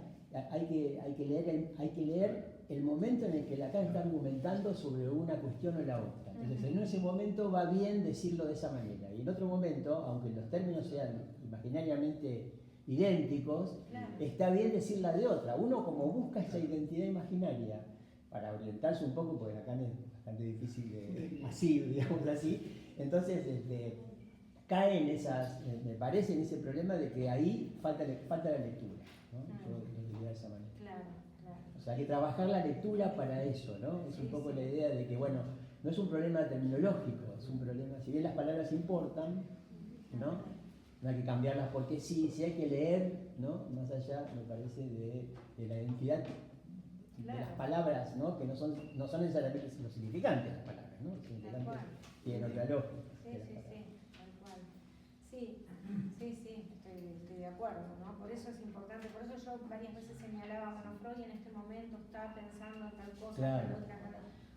hay que leer el momento en el que Lacan está argumentando sobre una cuestión o la otra. Entonces, en ese momento va bien decirlo de esa manera. Y en otro momento, aunque los términos sean imaginariamente idénticos, está bien decirla de otra. Uno como busca esa identidad imaginaria para orientarse un poco, porque Lacan es bastante difícil de así, digamos así, entonces cae en esas, me parece, en ese problema de que ahí falta la lectura, ¿no? Yo lo diría de esa manera. O sea, hay que trabajar la lectura para eso, ¿no? Es un poco la idea de que, bueno, no es un problema terminológico, es un problema, si bien las palabras importan, ¿no? No hay que cambiarlas porque sí hay que leer, ¿no? Más allá, me parece, de la identidad de las palabras, ¿no? Que no son necesariamente los significantes de las palabras, ¿no? Los significantes tienen otra lógica. Tal cual. Sí, estoy de acuerdo, ¿no? Por eso es importante, por eso yo varias veces señalaba, bueno, Freud en este momento está pensando en tal cosa, tal otra,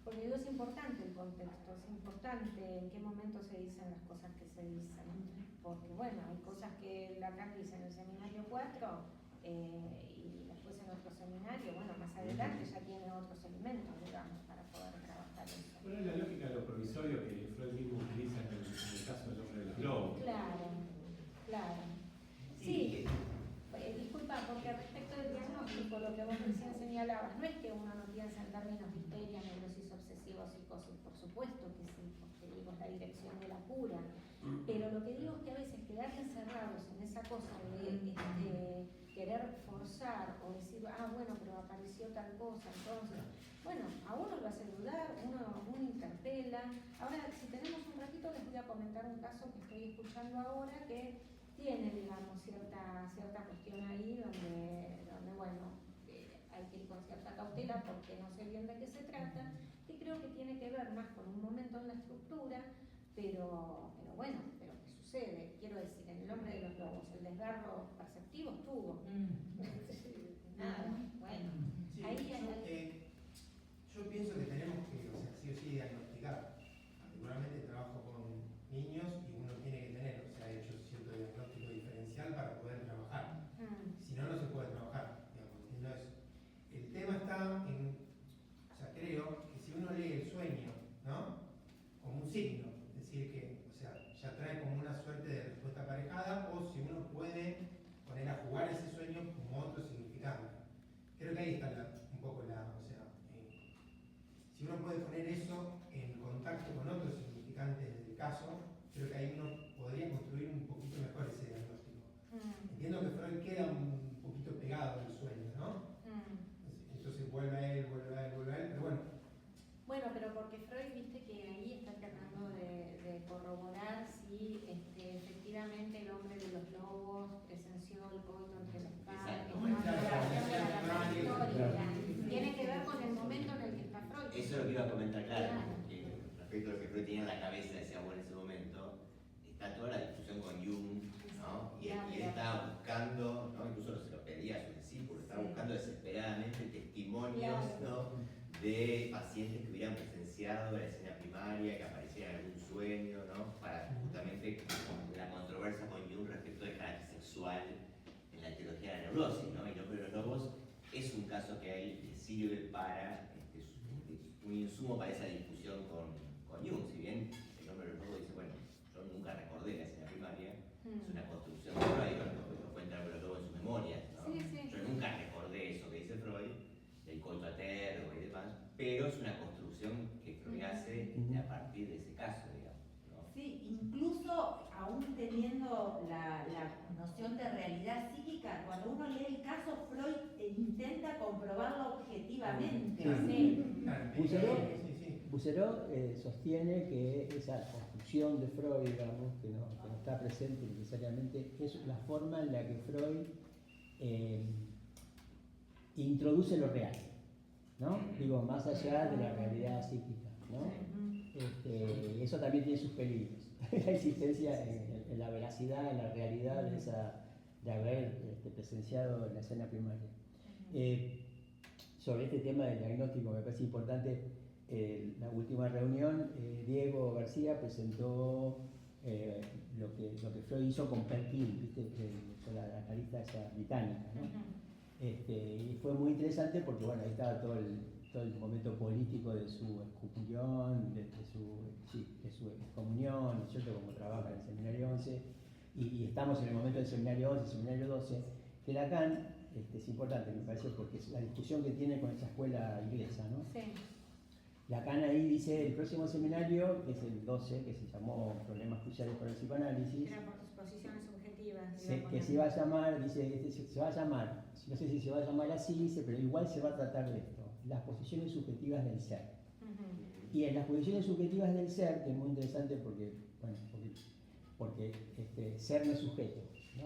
porque digo, es importante el contexto, es importante en qué momento se dicen las cosas que se dicen, porque bueno, hay cosas que Lacan dice en el seminario 4 y después en otro seminario, bueno, más adelante ya tiene otros elementos, digamos, para poder trabajar eso. Bueno, es la lógica de lo provisorio que Freud mismo utiliza en el caso del hombre de los globos. Claro. Sí, disculpa, porque respecto del diagnóstico, lo que vos recién señalabas, no es que uno no piensa en términos de histeria, neurosis obsesiva o psicosis, por supuesto que sí, porque digo, es la dirección de la cura, pero lo que digo es que a veces quedar encerrados en esa cosa de querer forzar o decir, bueno, pero apareció tal cosa, entonces, bueno, a uno lo hace dudar, uno interpela. Ahora, si tenemos un ratito, les voy a comentar un caso que estoy escuchando ahora que tiene, digamos, cierta cuestión ahí donde bueno, hay que ir con cierta cautela porque no sé bien de qué se trata, que creo que tiene que ver más con un momento en la estructura, pero bueno, pero ¿qué sucede? Quiero decir, en El hombre de los lobos, el desgarro perceptivo estuvo. Nada, bueno. Sí, Ahí yo pienso que tenemos que, o sea, sí o sí diagnosticar. Particularmente trabajo con niños y uno tiene que tener, o sea, hecho cierto diagnóstico diferencial para poder trabajar. Si no, no se puede trabajar, digamos. Entonces, el tema está en, o sea, creo que si uno lee el sueño, ¿no? Como un signo, es decir, que, o sea, ya trae como una suerte de respuesta aparejada, o si uno puede poner a jugar ese sueño como otro significante. Creo que ahí está un poco o sea, si uno puede poner eso en contacto con otros significantes del caso, creo que ahí uno podría construir un poquito mejor ese diagnóstico. Entiendo que Freud queda un poquito pegado al sueño, ¿no? Entonces vuelve a él, pero bueno. Bueno, pero porque Freud, viste que ahí está tratando de corroborar si efectivamente el hombre de los lobos presenció el coito entre los padres, tiene que ver con el momento en el que está Freud. Eso es lo que iba a comentar, claro, porque respecto a lo que Freud tenía en la cabeza, decíamos en ese momento, está toda la discusión con Jung, ¿no? Y él estaba buscando, ¿no? Incluso se lo pedía a sus discípulos, estaba buscando desesperadamente testimonios, ¿no? De pacientes que hubieran presenciado la escena primaria, que apareciera en algún sueño, ¿no? Para justamente la controversia con Jung respecto del carácter sexual en la etiología de la neurosis, ¿no? Y el hombre de los lobos es un caso que a él le sirve para un insumo para esa discusión con Jung. Si bien el hombre de los lobos dice, bueno, yo nunca recordé la escena primaria, es una construcción de Freud, lo cuenta el hombre de los lobos en sus memorias, ¿no? Yo nunca recordé eso que dice Freud, del coito a tergo y demás, pero es una construcción que Freud hace a partir de ese caso, digamos, ¿no? Sí, incluso aún teniendo la noción de realidad psíquica, cuando uno lee el caso, Freud intenta comprobarlo objetivamente. Bouguereau sostiene que esa construcción de Freud, digamos, que no está presente necesariamente, es la forma en la que Freud introduce lo real, ¿no? Digo, más allá de la realidad psíquica. ¿no? Eso también tiene sus peligros. La insistencia en la veracidad, en la realidad de haber presenciado en la escena primaria. Sobre este tema del diagnóstico me parece importante, la última reunión, Diego García presentó lo que Freud hizo con Perkin, ¿viste? Con la analista esa británica, ¿no? Y fue muy interesante porque bueno, ahí estaba todo el momento político de su excomunión, de su excomunión, ¿no es cierto?, como trabaja en el seminario 11, y estamos en el momento del seminario 11, seminario 12, que Lacan es importante, me parece, porque es la discusión que tiene con esa escuela inglesa, ¿no? Sí. Lacan ahí dice, el próximo seminario, que es el 12, que se llamó Problemas Cruciales para el Psicoanálisis, Era por sus posiciones subjetivas. que se va a llamar, dice, se va a llamar, no sé si se va a llamar así, dice, pero igual se va a tratar de esto, las posiciones subjetivas del ser. Y en las posiciones subjetivas del ser, que es muy interesante porque ser no es sujeto, ¿no?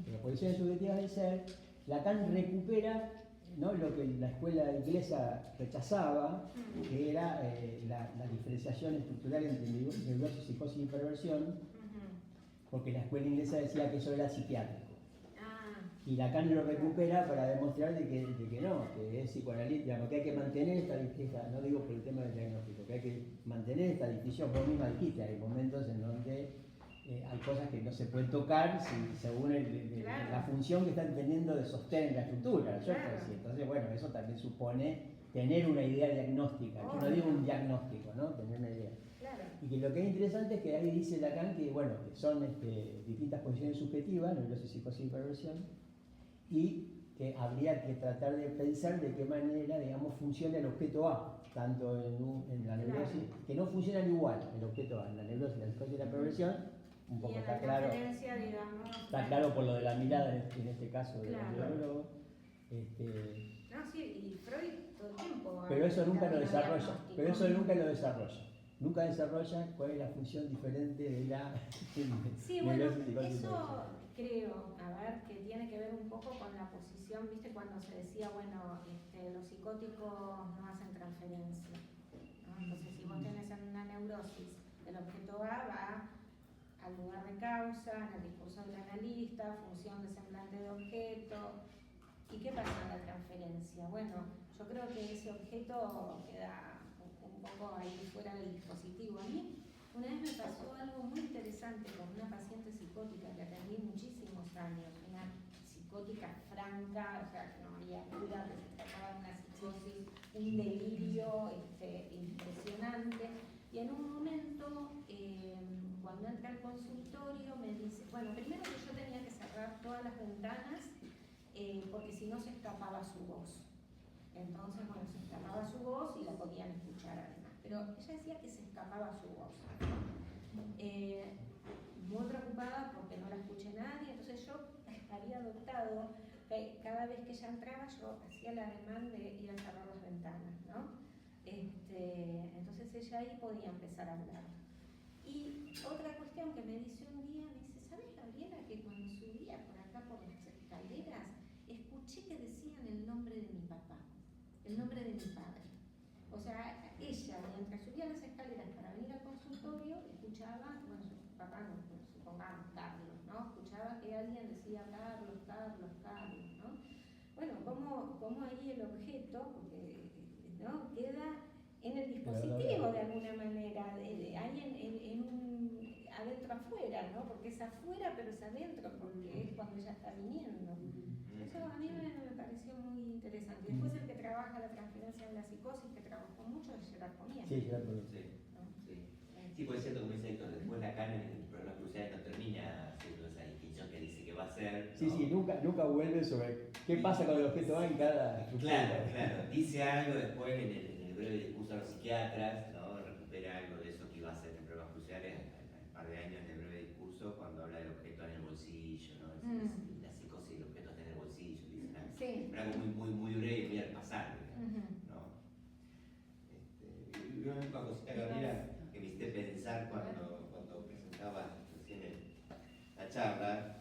En las posiciones subjetivas del ser, Lacan recupera, ¿no?, lo que la escuela inglesa rechazaba, que era la diferenciación estructural entre neurosis, psicosis y perversión, porque la escuela inglesa decía que eso era psiquiátrico. Y Lacan lo recupera para demostrar de que no, que es psicoanalítica, que hay que mantener esta, no digo por el tema del diagnóstico, que hay que mantener esta distinción. Vos misma dijiste, hay momentos en donde hay cosas que no se pueden tocar según la función que están teniendo de sostén en la estructura, ¿cierto? Claro. Entonces, bueno, eso también supone tener una idea diagnóstica. Yo no digo un diagnóstico, ¿no? Tener una idea. Claro. Y que lo que es interesante es que ahí dice Lacan que, bueno, que son distintas posiciones subjetivas, neurosis, psicosis y perversión, y que habría que tratar de pensar de qué manera, digamos, funciona el objeto A, tanto en la neurosis, que no funcionan igual el objeto A, en la neurosis, la psicosis y la perversión, un poco y en está la claro. conferencia, digamos, Está claro por lo de la mirada en este caso del Claro. neurólogo. No, sí, y Freud todo el tiempo. Pero eso nunca lo desarrolla. diagnóstico. Pero eso nunca lo desarrolla. Nunca desarrolla cuál es la función diferente de la Sí, bueno, neurosis, psicosis y eso perversión. creo, a ver, que tiene que ver un poco con la posición, viste, cuando se decía, bueno, los psicóticos no hacen transferencia, ¿no? Entonces, si vos tenés en una neurosis, el objeto A va al lugar de causa, en el discurso del analista, función de semblante de objeto. ¿Y qué pasa en la transferencia? Bueno, yo creo que ese objeto queda un poco ahí fuera del dispositivo. A mí una vez me pasó algo muy interesante con una paciente psicótica que atendí muchísimos años, una psicótica franca, o sea, que no había duda que se trataba de una psicosis, un delirio impresionante. Y en un momento, cuando entra al consultorio, me dice, bueno, primero que yo tenía que cerrar todas las ventanas porque si no se escapaba su voz. Entonces, bueno, se escapaba su voz y la podían escuchar además. Pero ella decía que se escapaba su voz. Muy preocupada porque no la escuché nadie, entonces yo había adoptado que cada vez que ella entraba yo hacía el ademán de ir a cerrar las ventanas, ¿no? Entonces ella ahí podía empezar a hablar. Y otra cuestión que me dice un día, me dice, ¿sabes, Gabriela, que cuando subía por acá por las escaleras, escuché que decían el nombre de mi papá, el nombre de mi padre? O sea, ella, mientras subía las escaleras para venir al consultorio, escuchaba, bueno, su papá no, supongamos Carlos, ¿no? Escuchaba que alguien decía Carlos, Carlos, Carlos, ¿no? Bueno, como ahí el objeto, porque, ¿no?, queda en el dispositivo de alguna manera, hay en un adentro afuera, ¿no? Porque es afuera, pero es adentro, porque es cuando ella está viniendo. Eso a mí me pareció muy interesante. Y después el que trabaja la transferencia en la psicosis, que trabajó mucho, es Gerard Pomier. Sí, Gerard Pomier. Sí, pues es cierto, como dice Héctor, después Lacan en el problema crucial no termina haciendo esa distinción que dice que va a hacer. Sí, ¿no? sí, nunca vuelve sobre qué pasa con el objeto A en cada estructura. Claro, dice algo después en el breve discurso a los psiquiatras, ¿no? Recupera algo de eso que iba a hacer en problemas cruciales al par de años en el breve discurso cuando habla del objeto en el bolsillo, ¿no? La psicosis del objeto está en el bolsillo, dice algo muy breve y muy al pasar, ¿no? Y una última cosita, Gabriela, que me hiciste pensar cuando presentabas recién la charla,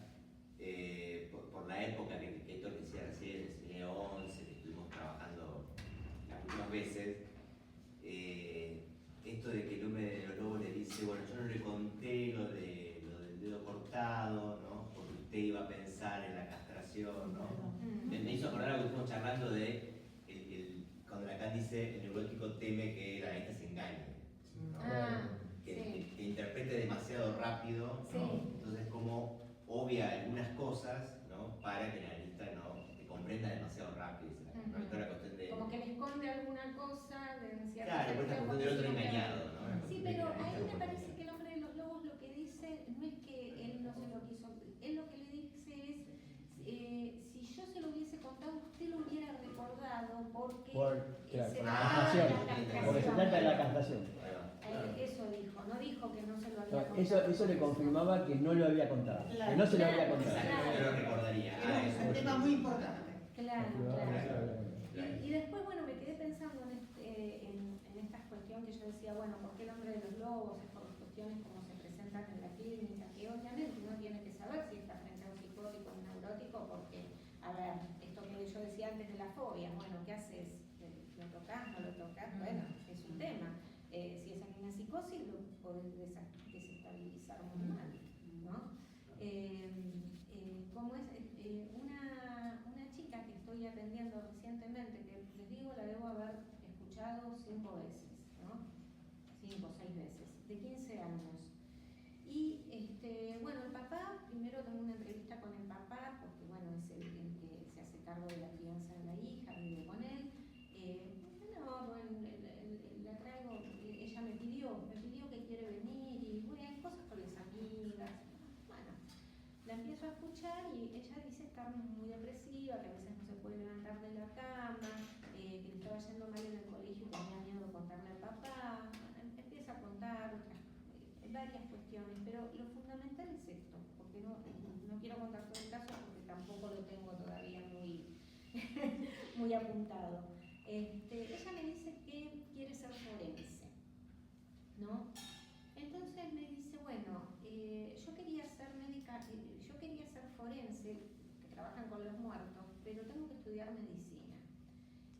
por la época que Héctor decía recién, el seminario 11, que estuvimos trabajando las últimas veces, expresión, ¿no? Me hizo acordar algo que estuvimos charlando de cuando Lacan dice el neurótico teme que el analista se engañe, ¿no? Que interprete demasiado rápido, ¿no? Entonces como obvia algunas cosas, ¿no? Para que el analista no comprenda demasiado rápido. ¿No? Toda la cuestión de... Como que le esconde alguna cosa de cierta... Claro, por esta cuestión del otro engañado, ¿no? Sí, pero ahí me parece que el hombre de los lobos lo que dice no es que él no se lo quiso, él lo que le dice es, si yo se lo hubiese contado, usted lo hubiera recordado porque se porque se trata de la captación. Eso dijo, no dijo que no se lo había contado. Eso le confirmaba que no lo había contado, que no se lo había contado. Yo lo recordaría. Es un tema muy importante. Claro. Y después, bueno, me quedé pensando en esta cuestión que yo decía, bueno, ¿por qué el hombre de los lobos? Es por las cuestiones como se presentan en la clínica, que obviamente uno tiene que saber si está frente a un psicótico o un neurótico, porque, a ver, esto que yo decía antes de la fobia, bueno, ¿qué haces? ¿Lo tocas? ¿No lo tocas? Bueno, es un tema. Si es una psicosis, lo podés desestabilizar muy mal, ¿no? Como es una chica que estoy atendiendo recientemente, que les digo, la debo haber escuchado 5 veces, ¿no? 5 o 6 veces, de 15 años. Y bueno, el papá, primero tengo una entrevista con el papá, porque bueno, es el que se hace cargo de la crianza de la hija, vive con él. La traigo, ella me pidió que quiere venir y bueno, hay cosas con las amigas. Bueno, la empiezo a escuchar y ella dice estar muy depresiva, que a veces no se puede levantar de la cama, que le estaba yendo mal en el colegio y tenía miedo de contarle al papá. Bueno, empieza a contar varias cuestiones, pero lo fundamental es esto, porque no quiero contar todo el caso porque tampoco lo tengo todavía muy apuntado. Ella me dice que quiere ser forense, ¿no? Entonces me dice, bueno, yo quería ser médica, yo quería ser forense, que trabajan con los muertos, pero tengo que estudiar medicina.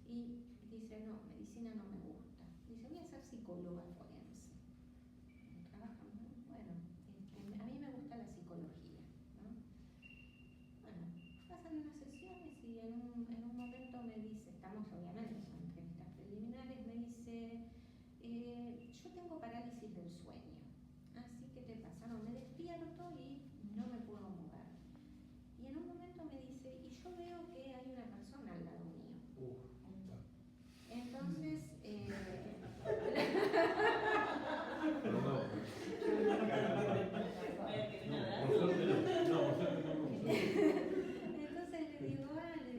Y dice, no, medicina no me gusta. Dice, voy a ser psicóloga forense. Trabajan, bueno, a mí me gusta la psicología, ¿no? Bueno, pasan unas sesiones y en un momento me dice, estamos obviamente, son entrevistas preliminares, me dice, yo tengo parálisis del sueño, así que te pasa, no, me despierto y no me puedo mover. Y en un momento me dice, y yo veo que hay una persona al lado mío. Entonces, entonces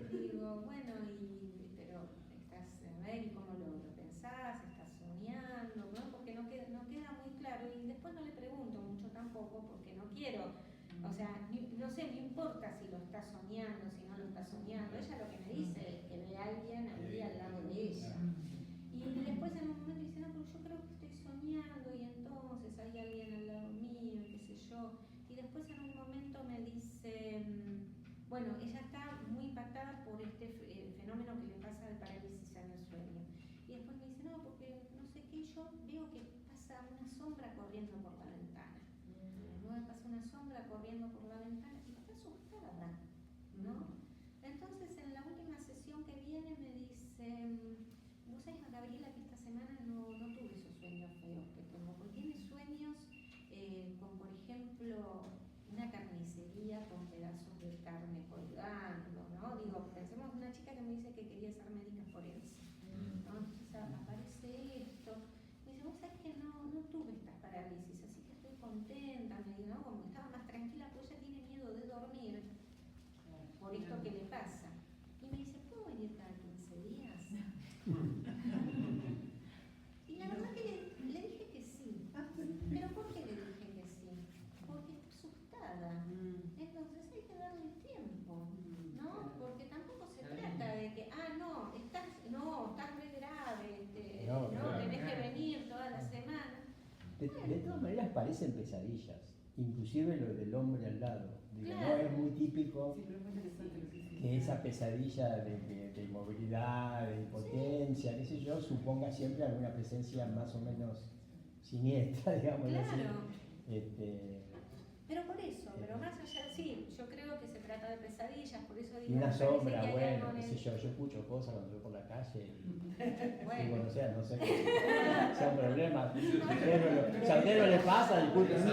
le digo, bueno, pero estás, a ver, ¿y cómo lo pensás? ¿Estás soñando? ¿No? Porque no queda muy claro y después no le pregunto mucho tampoco porque no quiero, o sea, no sé, no importa si lo está soñando, si no lo está soñando, ella lo que me dice es que ve a alguien ahí al lado de ella. Y después en un momento dice, no, pero yo creo que estoy soñando y entonces hay alguien al lado mío, qué sé yo. Y después en un momento me dice, bueno, ella está muy impactada por este fenómeno que le pasa de parálisis en el sueño. Y después me dice, no, porque no sé qué, yo veo que pasa una sombra corriendo por la ventana. ¿No? Pasa una sombra corriendo por la ventana y está asustada, ¿no? Entonces en la última sesión que viene me dice, vos sabés, Gabriela, que esta semana no tuve esos sueños feos que tengo, porque tiene sueños con, por ejemplo, una carnicería con pedazos de carne colgando, ¿no? Digo, pensemos en una chica que me dice que quería ser médica forense, ¿no? Entonces aparece esto, me dice, vos sabés que no tuve estas parálisis, así que estoy contenta, me digo, ¿no? Como que estaba más tranquila, pues ella tiene miedo de dormir por esto que le pasa. Y me dice, ¿puedo venir cada 15 días? Y la verdad que le dije que sí. ¿Pero por qué le dije que sí? Porque está asustada. Entonces hay que darle tiempo, ¿no? Porque tampoco se trata de que, estás re grave, tenés que venir toda la semana. De todas maneras parecen pesadillas, inclusive lo del hombre al lado. Digo, claro. No es muy típico que esa pesadilla de movilidad, de impotencia, qué sé yo, suponga siempre alguna presencia más o menos siniestra, digamos. Claro. Así. Pero por eso, pero más allá, sí, yo creo que se trata de pesadillas, por eso digo. Y una me parece sombra, que hay bueno, algo qué en sé el- yo escucho cosas cuando voy por la calle y Bueno. digo, no sé, son problemas. Si a usted no le pasa, discúlpenme.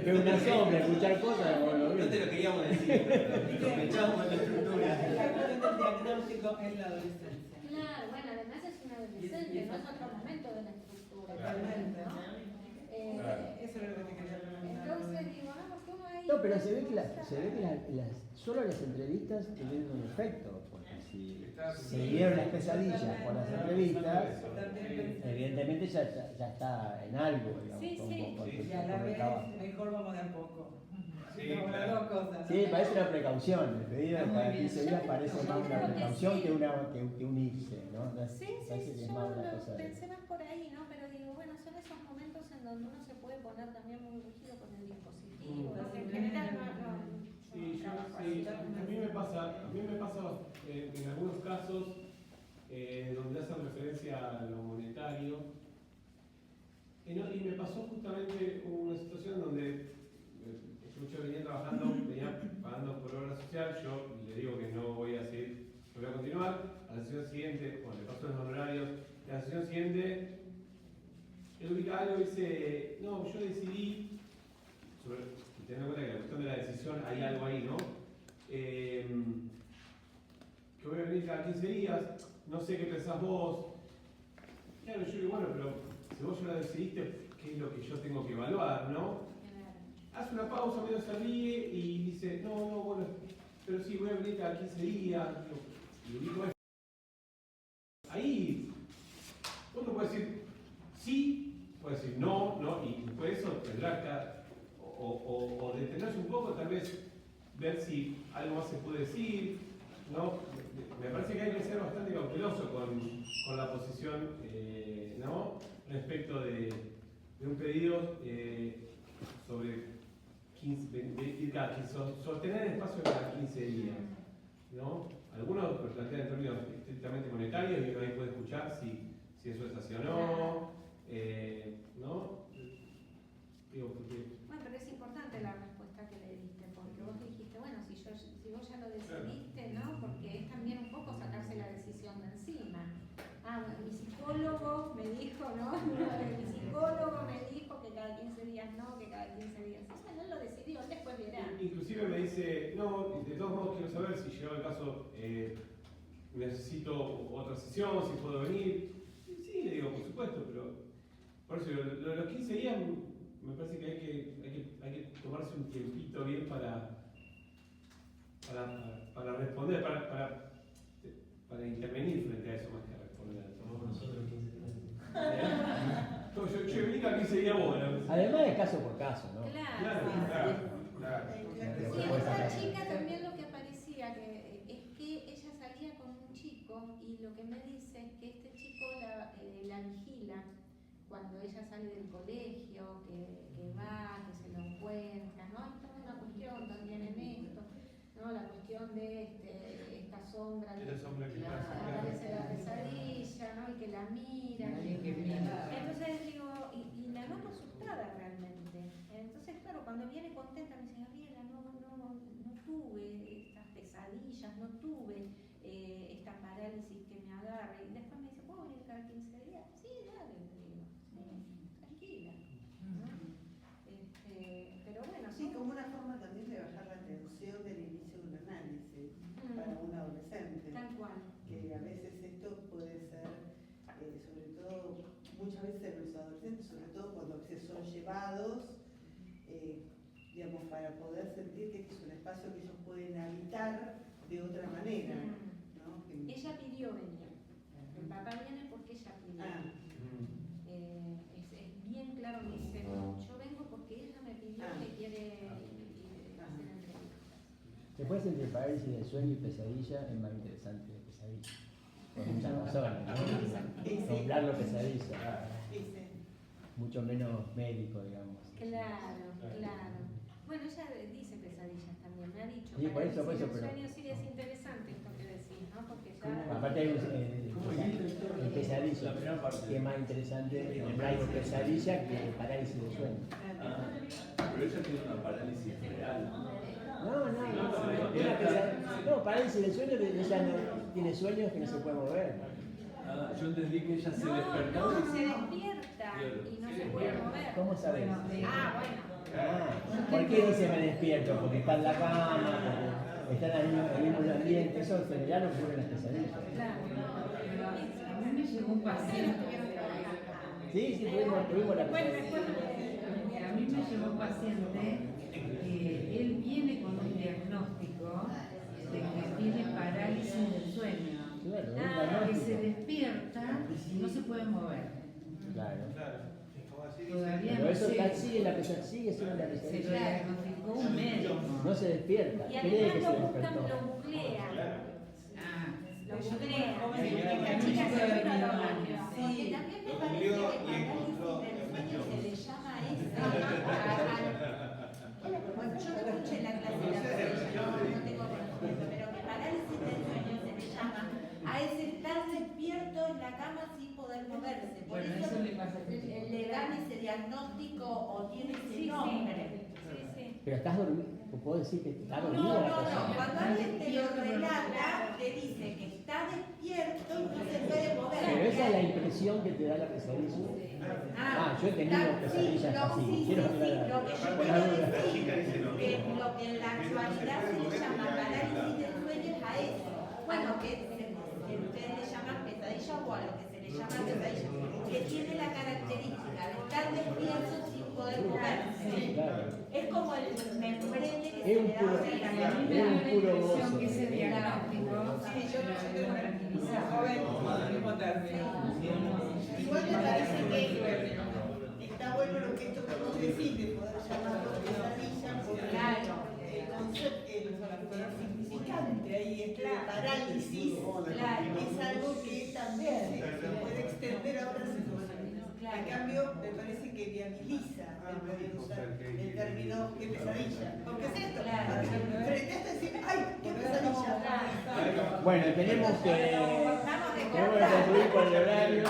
Que una sombra, escuchar cosas, bueno, No te lo queríamos decir, pero sospechamos de la estructura. La cuestión del diagnóstico es la adolescencia. Claro, bueno, además es un adolescente, no es otro momento de la estructura. Totalmente. ¿no? Eso es lo que te quería preguntar. Entonces digo, ¿cómo ahí? No, pero se ve que solo las entrevistas tienen un efecto, porque si se dieron las pesadillas por las entrevistas, evidentemente ya está en algo, digamos. Sí, sí. Y a la vez, mejor vamos de a poco. Sí, Como las claro. dos cosas. Sí, parece una precaución, el pedido de Está muy cada bien. 15 días parece Yo más una creo que precaución sí. que un irse, ¿no? Sí, Parece que sí, es yo más una lo cosa de- pensé más por ahí, ¿no? Pero digo, bueno, son esos momentos en donde uno se puede poner también muy rígido con el dispositivo, porque en general no Sí, trabajo sí, así. a mí me pasa en algunos casos donde hacen referencia a lo monetario. Y me pasó justamente una situación donde yo venía trabajando, venía pagando por obra social, yo le digo que no voy a seguir, yo voy a continuar. A la sesión siguiente, bueno, le paso los honorarios, y a la sesión siguiente, él ubica algo y dice, no, yo decidí, y teniendo en cuenta que la cuestión de la decisión hay algo ahí, ¿no? Que voy a venir cada 15 días, no sé qué pensás vos. Claro, yo digo, bueno, pero si vos ya lo decidiste, ¿qué es lo que yo tengo que evaluar, no? Hace una pausa, medio se ríe y dice, no, bueno, pero sí, voy a venir cada 15 días. Y ubico esto. Ahí, uno puede decir sí, puede decir no, y después eso tendrá que, o detenerse un poco, tal vez ver si algo más se puede decir, ¿no? Me parece que hay que ser bastante cauteloso con la posición, ¿no? Respecto de un pedido sobre 15, sostener el espacio cada 15 días, ¿no? Algunos lo plantean en términos estrictamente monetarios y uno ahí puede escuchar si eso es así o no, ¿no? Digo, porque... Bueno, pero es importante la respuesta que le diste, porque vos dijiste, bueno, si vos ya lo decidiste, ¿no? Porque es también un poco sacarse la decisión de encima. Ah, bueno, mi psicólogo me dijo, ¿no? Mi psicólogo me dijo que cada 15 días no, que cada 15 días sí. Bueno, él lo decidió, él después verá. Inclusive me dice, no, de todos modos quiero saber si llegado el caso necesito otra sesión, si puedo venir. Sí, le digo, por supuesto, pero por eso lo de los 15 días me parece que hay que tomarse un tiempito bien para responder, para intervenir frente a eso más que responder. Tomamos nosotros 15 días. Yo vení cada 15 días vos. Además de caso por caso, ¿no? Claro. Sí, Sí, esta chica también lo que parecía es que ella salía con un chico y lo que me dice es que este chico la vigila cuando ella sale del colegio, que va, que se lo encuentra, ¿no? Hay toda una cuestión también en esto, ¿no? La cuestión de esta sombra que aparece la pesadilla, ¿no? Y que la mira. Entonces digo, y la noto asustada realmente. Entonces, claro, cuando viene contenta me dice, Gabriela, no tuve estas pesadillas, no tuve esta parálisis que me agarra. Y después me dice, ¿puedo venir cada 15 días? Sí, dale, le digo, tranquila. ¿No? Pero bueno, sí, como una forma también de bajar la tensión del inicio de un análisis para un adolescente. Tal cual. Que a veces esto puede ser, sobre todo, muchas veces en los adolescentes, sobre todo cuando a veces son llevados, digamos, para poder sentir que este es un espacio que ellos pueden habitar de otra manera, ¿no? Ella pidió venir. El papá viene porque ella pidió. Es bien claro, me dice, yo vengo porque ella me pidió que quiere hacer entrevistas. Después entre parálisis del sueño y pesadilla es más interesante de pesadilla. Por muchas razones, ¿no? Nomblarlo pesadilla. Mucho menos médico, digamos. Claro. Bueno, ella dice pesadillas también, me ha dicho. Sí, por eso, del pero... sueño sí es interesante esto que decís, ¿no? Porque ya... Aparte hay un pesadilla, que es más interesante nombrar pesadilla que parálisis del sueño. pero ella tiene una parálisis real. No, parálisis del sueño, ella no tiene sueños que no se puede mover. Ah, yo entendí que ella se despertó. No, se despierta y no se puede mover. ¿Cómo sabes? Bueno. ¿Por qué dice me despierto? Porque está en la cama, porque está en el mismo ambiente. Eso en general ocurre en las pesadillas. A mí me llegó un paciente. Sí, tuvimos la pesadilla. A mí me llegó un paciente que él viene con un diagnóstico de que tiene parálisis del sueño. Claro, que se despierta y no se puede mover. Claro. Todavía Pero no eso sé. sigue siendo la Se lo pesadilla. diagnosticó un médico. No se despierta. Y Cree que además se lo buscan, despertó. lo googlean. Lo Yo googlean. tengo La chica se de vino a los mi años. Porque también me parece que parálisis del sueño se le llama a bueno, yo no escuché la clase de la pesadilla, no tengo conocimiento, pero que parálisis del sueño se le llama a ese estar despierto en la cama sin poder moverse. Por Bueno, eso eso le pasa a él. le dan ese diagnóstico o tiene ese nombre. Pero estás dormido. Puedo decir que está No, dormida la no, persona. no. Cuando alguien te lo relata, te dice que está despierto y no se puede mover. Pero esa es la impresión que te da la pesadilla. Yo he tenido pesadillas así. Quiero aclarar. Lo que yo Por la quiero duda. decir que lo que en la actualidad se le llama parálisis del sueño es a eso. Bueno, que ustedes le llaman pesadilla o a lo que se le llama pesadilla, que tiene la característica de estar despierto sin poder moverse. Es como el membrete que se le da a Es puro gozo. Que ese diagnóstico Igual me parece que está bueno lo que esto que vos decís de poder llamarlo pesadilla, porque el concepto, el significante ahí este parálisis es algo que también se puede extender a otras situaciones. En cambio, me parece que viabiliza el poder usar el término qué pesadilla. Porque es esto, frente a esto decir, ¡ay, qué pesadilla! Bueno, tenemos que concluir por el horario.